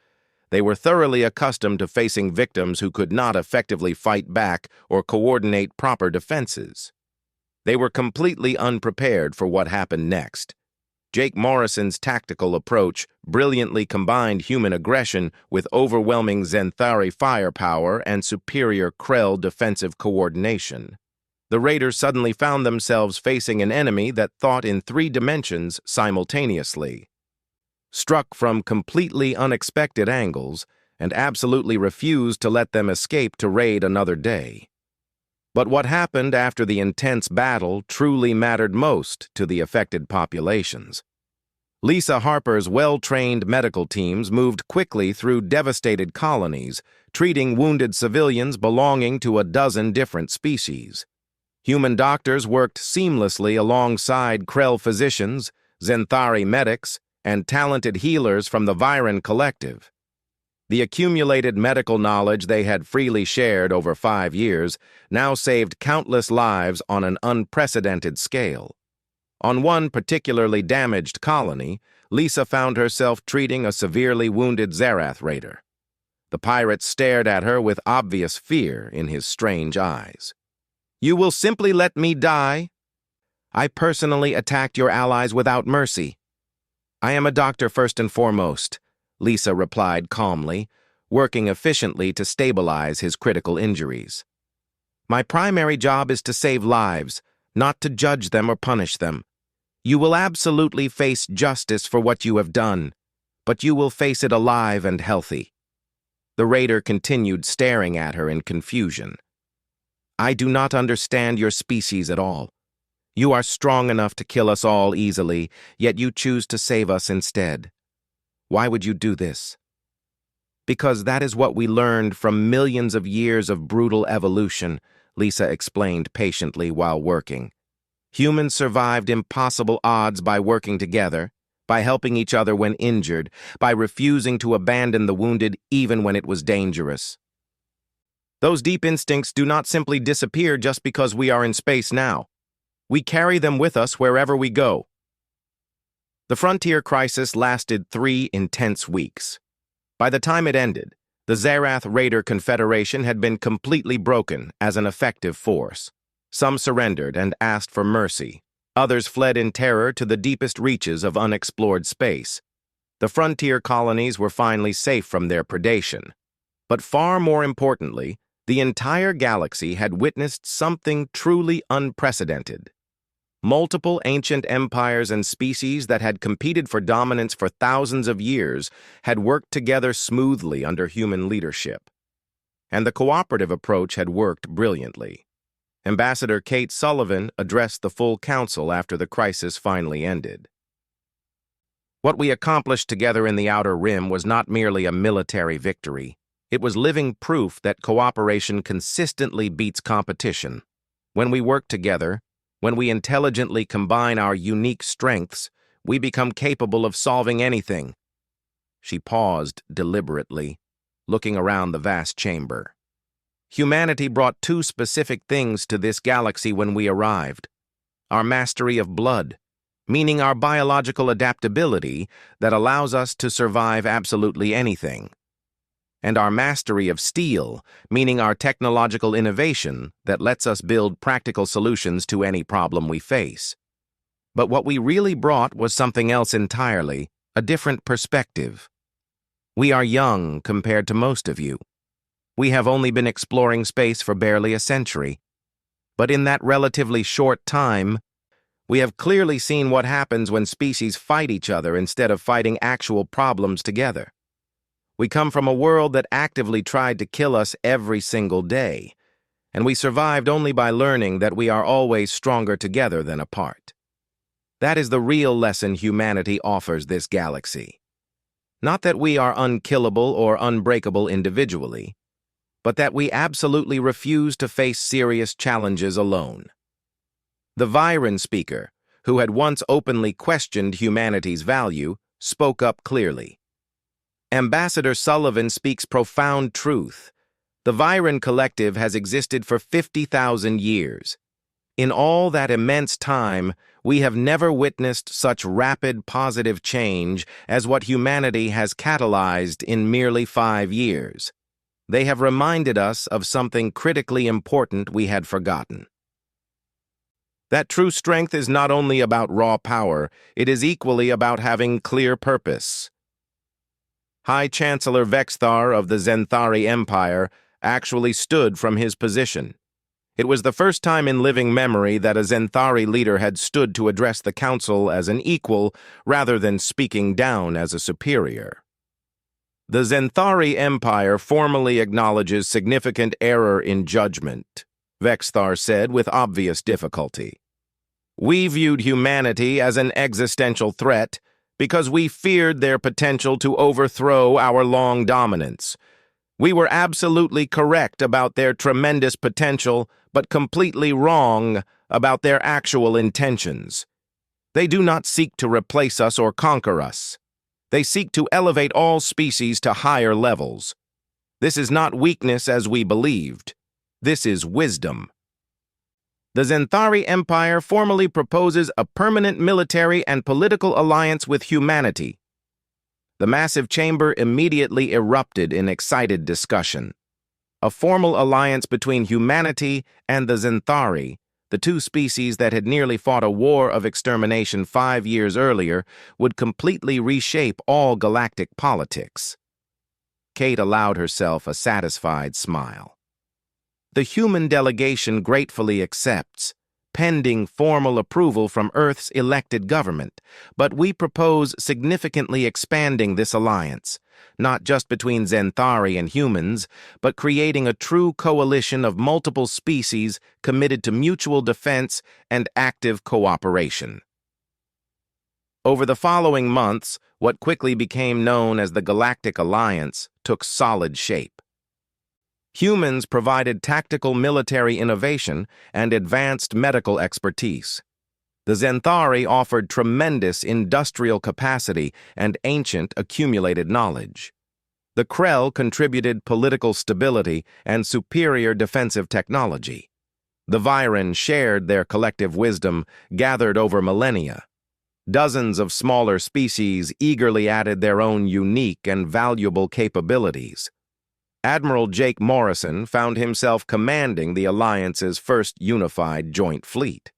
They were thoroughly accustomed to facing victims who could not effectively fight back or coordinate proper defenses. They were completely unprepared for what happened next. Jake Morrison's tactical approach brilliantly combined human aggression with overwhelming Zenthari firepower and superior Krell defensive coordination. The raiders suddenly found themselves facing an enemy that thought in 3 dimensions simultaneously, struck from completely unexpected angles, and absolutely refused to let them escape to raid another day. But what happened after the intense battle truly mattered most to the affected populations. Lisa Harper's well-trained medical teams moved quickly through devastated colonies, treating wounded civilians belonging to a dozen different species. Human doctors worked seamlessly alongside Krell physicians, Zenthari medics, and talented healers from the Viren Collective. The accumulated medical knowledge they had freely shared over 5 years now saved countless lives on an unprecedented scale. On one particularly damaged colony, Lisa found herself treating a severely wounded Zerath raider. The pirate stared at her with obvious fear in his strange eyes. "You will simply let me die? I personally attacked your allies without mercy. I am a doctor first and foremost. Lisa replied calmly, working efficiently to stabilize his critical injuries. My primary job is to save lives, not to judge them or punish them. You will absolutely face justice for what you have done, but you will face it alive and healthy. The raider continued staring at her in confusion. I do not understand your species at all. You are strong enough to kill us all easily, yet you choose to save us instead. Why would you do this? Because that is what we learned from millions of years of brutal evolution, Lisa explained patiently while working. Humans survived impossible odds by working together, by helping each other when injured, by refusing to abandon the wounded even when it was dangerous. Those deep instincts do not simply disappear just because we are in space now. We carry them with us wherever we go. The frontier crisis lasted 3 intense weeks. By the time it ended, the Zarath Raider Confederation had been completely broken as an effective force. Some surrendered and asked for mercy. Others fled in terror to the deepest reaches of unexplored space. The frontier colonies were finally safe from their predation. But far more importantly, the entire galaxy had witnessed something truly unprecedented. Multiple ancient empires and species that had competed for dominance for thousands of years had worked together smoothly under human leadership. And the cooperative approach had worked brilliantly. Ambassador Kate Sullivan addressed the full council after the crisis finally ended. What we accomplished together in the Outer Rim was not merely a military victory. It was living proof that cooperation consistently beats competition. When we work together, when we intelligently combine our unique strengths, we become capable of solving anything. She paused deliberately, looking around the vast chamber. Humanity brought 2 specific things to this galaxy when we arrived. Our mastery of blood, meaning our biological adaptability that allows us to survive absolutely anything. And our mastery of steel, meaning our technological innovation that lets us build practical solutions to any problem we face. But what we really brought was something else entirely, a different perspective. We are young compared to most of you. We have only been exploring space for barely a century. But in that relatively short time, we have clearly seen what happens when species fight each other instead of fighting actual problems together. We come from a world that actively tried to kill us every single day, and we survived only by learning that we are always stronger together than apart. That is the real lesson humanity offers this galaxy. Not that we are unkillable or unbreakable individually, but that we absolutely refuse to face serious challenges alone. The Viren speaker, who had once openly questioned humanity's value, spoke up clearly. Ambassador Sullivan speaks profound truth. The Viren Collective has existed for 50,000 years. In all that immense time, we have never witnessed such rapid positive change as what humanity has catalyzed in merely 5 years. They have reminded us of something critically important we had forgotten. That true strength is not only about raw power, it is equally about having clear purpose. High Chancellor Vexthar of the Zenthari Empire actually stood from his position. It was the first time in living memory that a Zenthari leader had stood to address the council as an equal rather than speaking down as a superior. The Zenthari Empire formally acknowledges significant error in judgment, Vexthar said with obvious difficulty. We viewed humanity as an existential threat because we feared their potential to overthrow our long dominance. We were absolutely correct about their tremendous potential, but completely wrong about their actual intentions. They do not seek to replace us or conquer us. They seek to elevate all species to higher levels. This is not weakness as we believed. This is wisdom. The Zenthari Empire formally proposes a permanent military and political alliance with humanity. The massive chamber immediately erupted in excited discussion. A formal alliance between humanity and the Zenthari, The two species that had nearly fought a war of extermination 5 years earlier would completely reshape all galactic politics. Kate allowed herself a satisfied smile. The human delegation gratefully accepts, pending formal approval from Earth's elected government, but we propose significantly expanding this alliance, not just between Xanthari and humans, but creating a true coalition of multiple species committed to mutual defense and active cooperation. Over the following months, what quickly became known as the Galactic Alliance took solid shape. Humans provided tactical military innovation and advanced medical expertise. The Xanthari offered tremendous industrial capacity and ancient accumulated knowledge. The Krell contributed political stability and superior defensive technology. The Viren shared their collective wisdom gathered over millennia. Dozens of smaller species eagerly added their own unique and valuable capabilities. Admiral Jake Morrison found himself commanding the Alliance's first unified joint fleet.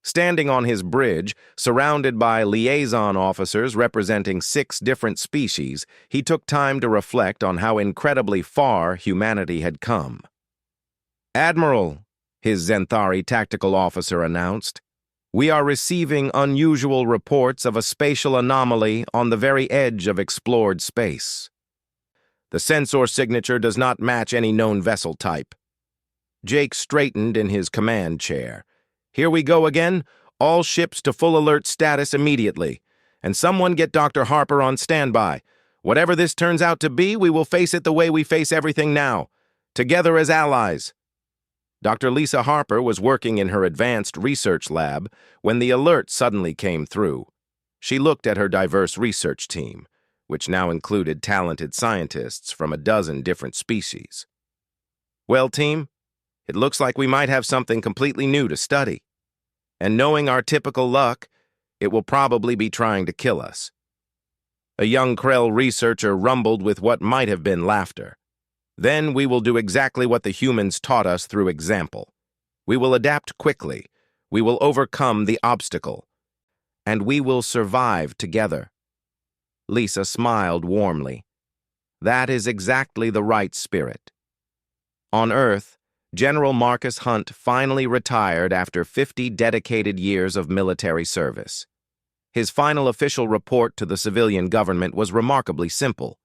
Standing on his bridge, surrounded by liaison officers representing 6 different species, he took time to reflect on how incredibly far humanity had come. "Admiral," his Xanthari tactical officer announced, "we are receiving unusual reports of a spatial anomaly on the very edge of explored space. The sensor signature does not match any known vessel type." Jake straightened in his command chair. "Here we go again. All ships to full alert status immediately. And someone get Dr. Harper on standby. Whatever this turns out to be, we will face it the way we face everything now. Together as allies." Dr. Lisa Harper was working in her advanced research lab when the alert suddenly came through. She looked at her diverse research team, which now included talented scientists from a dozen different species. "Well, team, it looks like we might have something completely new to study. And knowing our typical luck, it will probably be trying to kill us." A young Krell researcher rumbled with what might have been laughter. "Then we will do exactly what the humans taught us through example. We will adapt quickly. We will overcome the obstacle. And we will survive together." Lisa smiled warmly. That is exactly the right spirit. On Earth, General Marcus Hunt finally retired after 50 dedicated years of military service. His final official report to the civilian government was remarkably simple.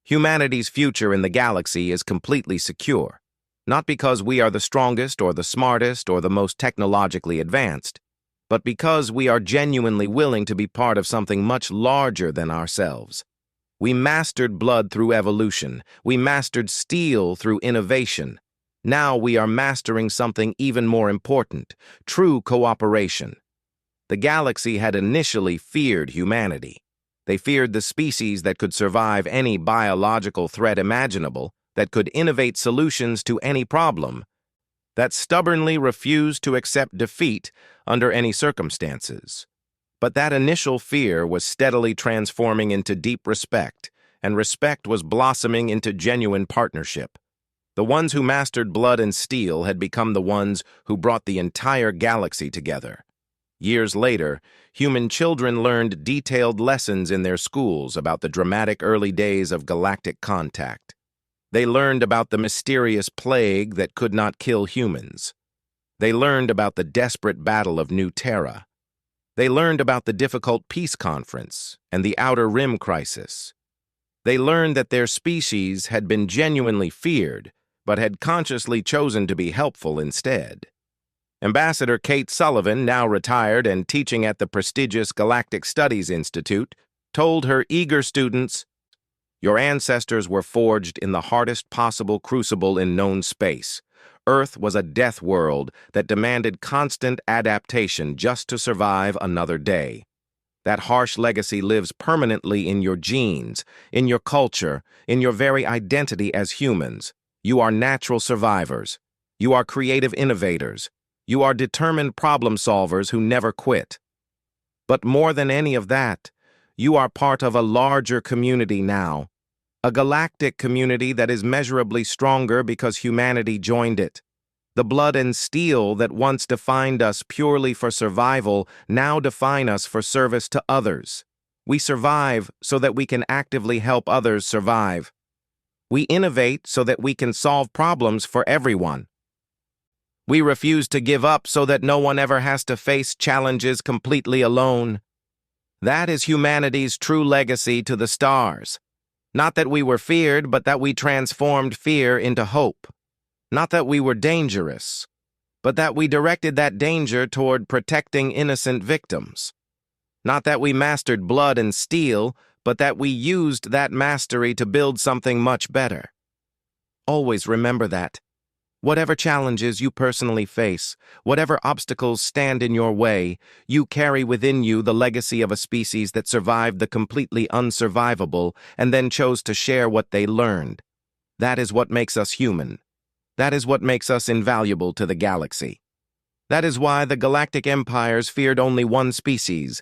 Humanity's future in the galaxy is completely secure, not because we are the strongest or the smartest or the most technologically advanced, but because we are genuinely willing to be part of something much larger than ourselves. We mastered blood through evolution. We mastered steel through innovation. Now we are mastering something even more important, true cooperation. The galaxy had initially feared humanity. They feared the species that could survive any biological threat imaginable, that could innovate solutions to any problem, that stubbornly refused to accept defeat under any circumstances. But that initial fear was steadily transforming into deep respect, and respect was blossoming into genuine partnership. The ones who mastered blood and steel had become the ones who brought the entire galaxy together. Years later, human children learned detailed lessons in their schools about the dramatic early days of galactic contact. They learned about the mysterious plague that could not kill humans. They learned about the desperate battle of New Terra. They learned about the difficult peace conference and the Outer Rim crisis. They learned that their species had been genuinely feared, but had consciously chosen to be helpful instead. Ambassador Kate Sullivan, now retired and teaching at the prestigious Galactic Studies Institute, told her eager students, "Your ancestors were forged in the hardest possible crucible in known space. Earth was a death world that demanded constant adaptation just to survive another day. That harsh legacy lives permanently in your genes, in your culture, in your very identity as humans. You are natural survivors. You are creative innovators. You are determined problem solvers who never quit. But more than any of that, you are part of a larger community now, a galactic community that is measurably stronger because humanity joined it. The blood and steel that once defined us purely for survival now define us for service to others. We survive so that we can actively help others survive. We innovate so that we can solve problems for everyone. We refuse to give up so that no one ever has to face challenges completely alone. That is humanity's true legacy to the stars. Not that we were feared, but that we transformed fear into hope. Not that we were dangerous, but that we directed that danger toward protecting innocent victims. Not that we mastered blood and steel, but that we used that mastery to build something much better. Always remember that. Whatever challenges you personally face, whatever obstacles stand in your way, you carry within you the legacy of a species that survived the completely unsurvivable and then chose to share what they learned. That is what makes us human. That is what makes us invaluable to the galaxy. That is why the galactic empires feared only one species,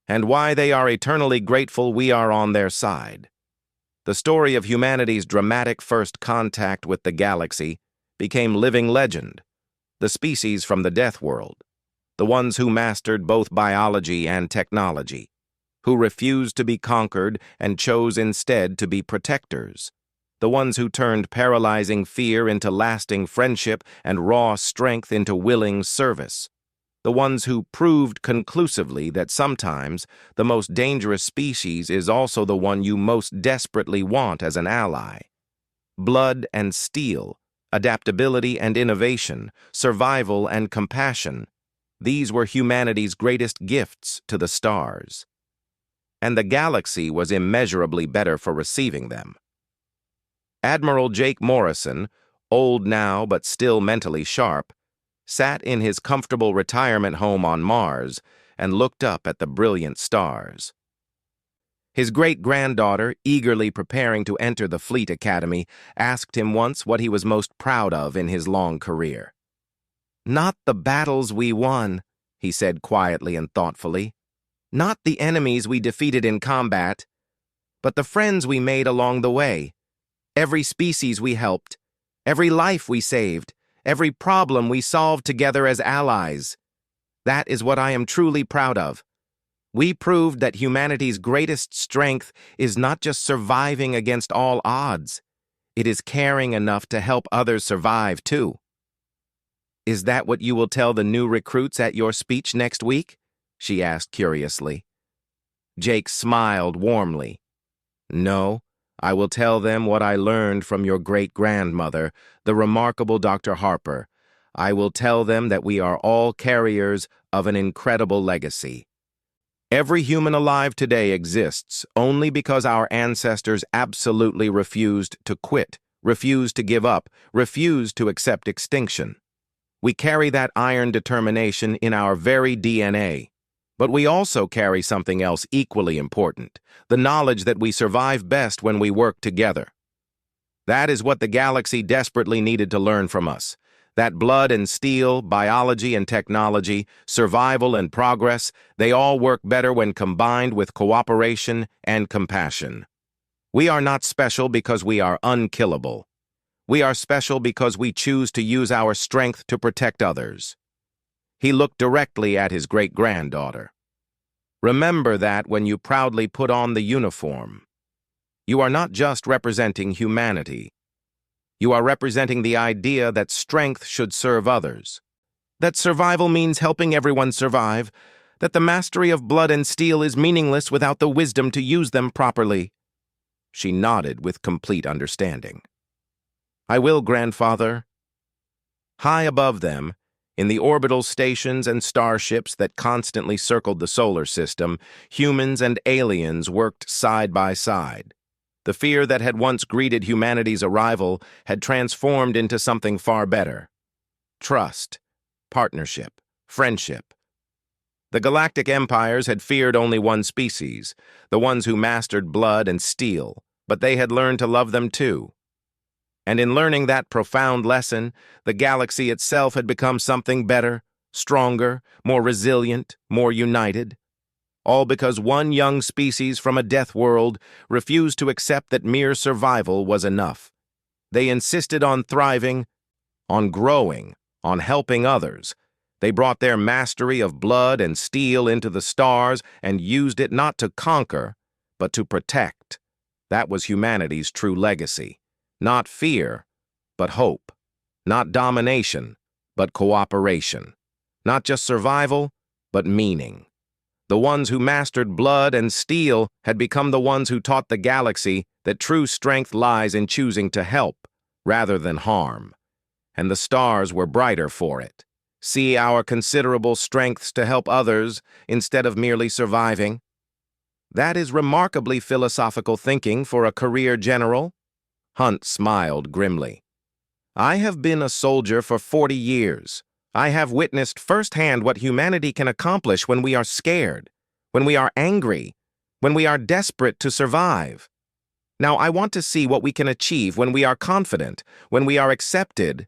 and why they are eternally grateful we are on their side. The story of humanity's dramatic first contact with the galaxy became living legend. The species from the death world, the ones who mastered both biology and technology, who refused to be conquered and chose instead to be protectors, the ones who turned paralyzing fear into lasting friendship and raw strength into willing service, the ones who proved conclusively that sometimes the most dangerous species is also the one you most desperately want as an ally. Blood and steel, adaptability and innovation, survival and compassion. These were humanity's greatest gifts to the stars. And the galaxy was immeasurably better for receiving them. Admiral Jake Morrison, old now but still mentally sharp, sat in his comfortable retirement home on Mars and looked up at the brilliant stars. His great-granddaughter, eagerly preparing to enter the Fleet Academy, asked him once what he was most proud of in his long career. "Not the battles we won," he said quietly and thoughtfully. "Not the enemies we defeated in combat, but the friends we made along the way. Every species we helped, every life we saved, every problem we solved together as allies. That is what I am truly proud of. We proved that humanity's greatest strength is not just surviving against all odds. It is caring enough to help others survive, too." "Is that what you will tell the new recruits at your speech next week?" she asked curiously. Jake smiled warmly. "No, I will tell them what I learned from your great-grandmother, the remarkable Dr. Harper. I will tell them that we are all carriers of an incredible legacy. Every human alive today exists only because our ancestors absolutely refused to quit, refused to give up, refused to accept extinction. We carry that iron determination in our very DNA. But we also carry something else equally important, the knowledge that we survive best when we work together. That is what the galaxy desperately needed to learn from us. That blood and steel, biology and technology, survival and progress, they all work better when combined with cooperation and compassion. We are not special because we are unkillable. We are special because we choose to use our strength to protect others." He looked directly at his great-granddaughter. "Remember that when you proudly put on the uniform. You are not just representing humanity. You are representing the idea that strength should serve others, that survival means helping everyone survive, that the mastery of blood and steel is meaningless without the wisdom to use them properly." She nodded with complete understanding. "I will, grandfather." High above them, in the orbital stations and starships that constantly circled the solar system, humans and aliens worked side by side. The fear that had once greeted humanity's arrival had transformed into something far better. Trust, partnership, friendship. The galactic empires had feared only one species, the ones who mastered blood and steel, but they had learned to love them too. And in learning that profound lesson, the galaxy itself had become something better, stronger, more resilient, more united. All because one young species from a death world refused to accept that mere survival was enough. They insisted on thriving, on growing, on helping others. They brought their mastery of blood and steel into the stars and used it not to conquer, but to protect. That was humanity's true legacy. Not fear, but hope. Not domination, but cooperation. Not just survival, but meaning. The ones who mastered blood and steel had become the ones who taught the galaxy that true strength lies in choosing to help rather than harm. And the stars were brighter for it. See our considerable strengths to help others instead of merely surviving. That is remarkably philosophical thinking for a career general. Hunt smiled grimly. I have been a soldier for 40 years. I have witnessed firsthand what humanity can accomplish when we are scared, when we are angry, when we are desperate to survive. Now I want to see what we can achieve when we are confident, when we are accepted,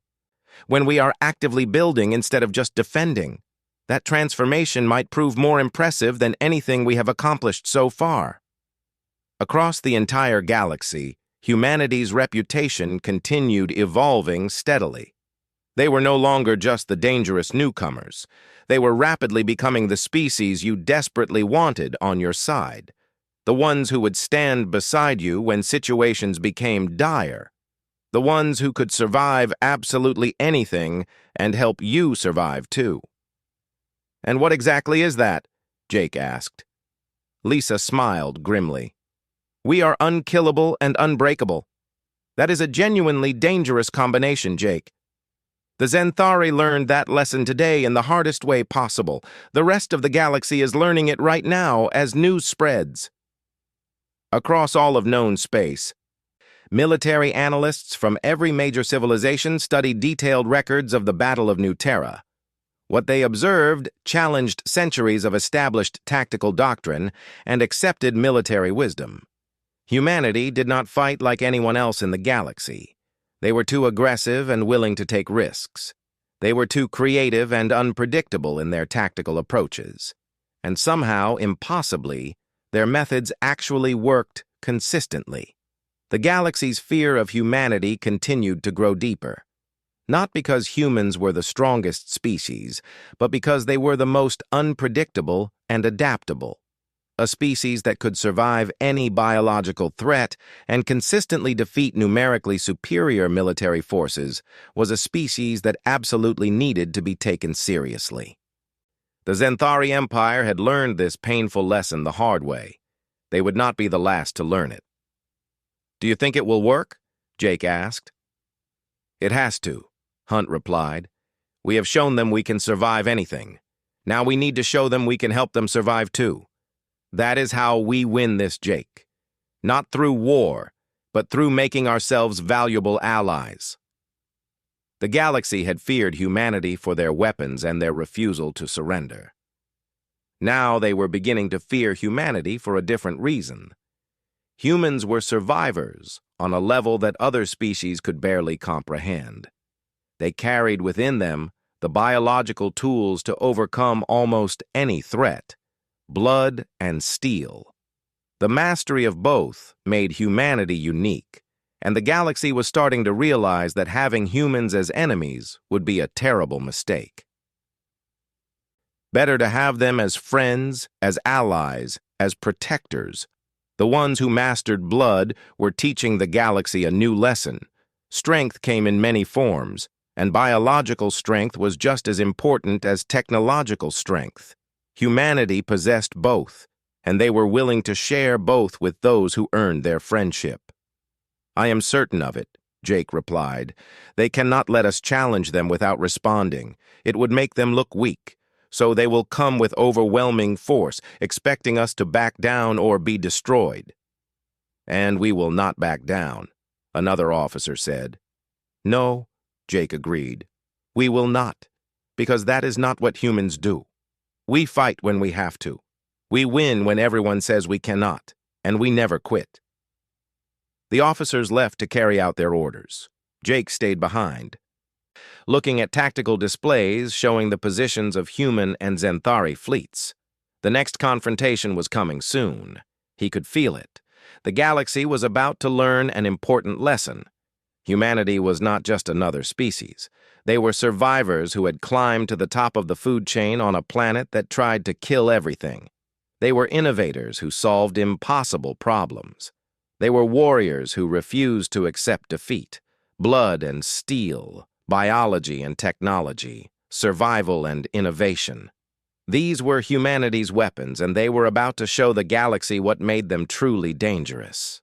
when we are actively building instead of just defending. That transformation might prove more impressive than anything we have accomplished so far. Across the entire galaxy, humanity's reputation continued evolving steadily. They were no longer just the dangerous newcomers. They were rapidly becoming the species you desperately wanted on your side. The ones who would stand beside you when situations became dire. The ones who could survive absolutely anything and help you survive too. And what exactly is that? Jake asked. Lisa smiled grimly. We are unkillable and unbreakable. That is a genuinely dangerous combination, Jake. The Xanthari learned that lesson today in the hardest way possible. The rest of the galaxy is learning it right now as news spreads. Across all of known space, military analysts from every major civilization studied detailed records of the Battle of New Terra. What they observed challenged centuries of established tactical doctrine and accepted military wisdom. Humanity did not fight like anyone else in the galaxy. They were too aggressive and willing to take risks. They were too creative and unpredictable in their tactical approaches. And somehow, impossibly, their methods actually worked consistently. The galaxy's fear of humanity continued to grow deeper. Not because humans were the strongest species, but because they were the most unpredictable and adaptable. A species that could survive any biological threat and consistently defeat numerically superior military forces was a species that absolutely needed to be taken seriously. The Xanthari Empire had learned this painful lesson the hard way. They would not be the last to learn it. Do you think it will work? Jake asked. It has to, Hunt replied. We have shown them we can survive anything. Now we need to show them we can help them survive too. That is how we win this, Jake. Not through war, but through making ourselves valuable allies. The galaxy had feared humanity for their weapons and their refusal to surrender. Now they were beginning to fear humanity for a different reason. Humans were survivors on a level that other species could barely comprehend. They carried within them the biological tools to overcome almost any threat. Blood and steel. The mastery of both made humanity unique, and the galaxy was starting to realize that having humans as enemies would be a terrible mistake. Better to have them as friends, as allies, as protectors. The ones who mastered blood were teaching the galaxy a new lesson. Strength came in many forms, and biological strength was just as important as technological strength. Humanity possessed both, and they were willing to share both with those who earned their friendship. I am certain of it, Jake replied. They cannot let us challenge them without responding. It would make them look weak, so they will come with overwhelming force, expecting us to back down or be destroyed. And we will not back down, another officer said. No, Jake agreed. We will not, because that is not what humans do. We fight when we have to. We win when everyone says we cannot, and we never quit. The officers left to carry out their orders. Jake stayed behind, looking at tactical displays showing the positions of human and Xanthari fleets. The next confrontation was coming soon. He could feel it. The galaxy was about to learn an important lesson. Humanity was not just another species. They were survivors who had climbed to the top of the food chain on a planet that tried to kill everything. They were innovators who solved impossible problems. They were warriors who refused to accept defeat. Blood and steel, biology and technology, survival and innovation. These were humanity's weapons, and they were about to show the galaxy what made them truly dangerous.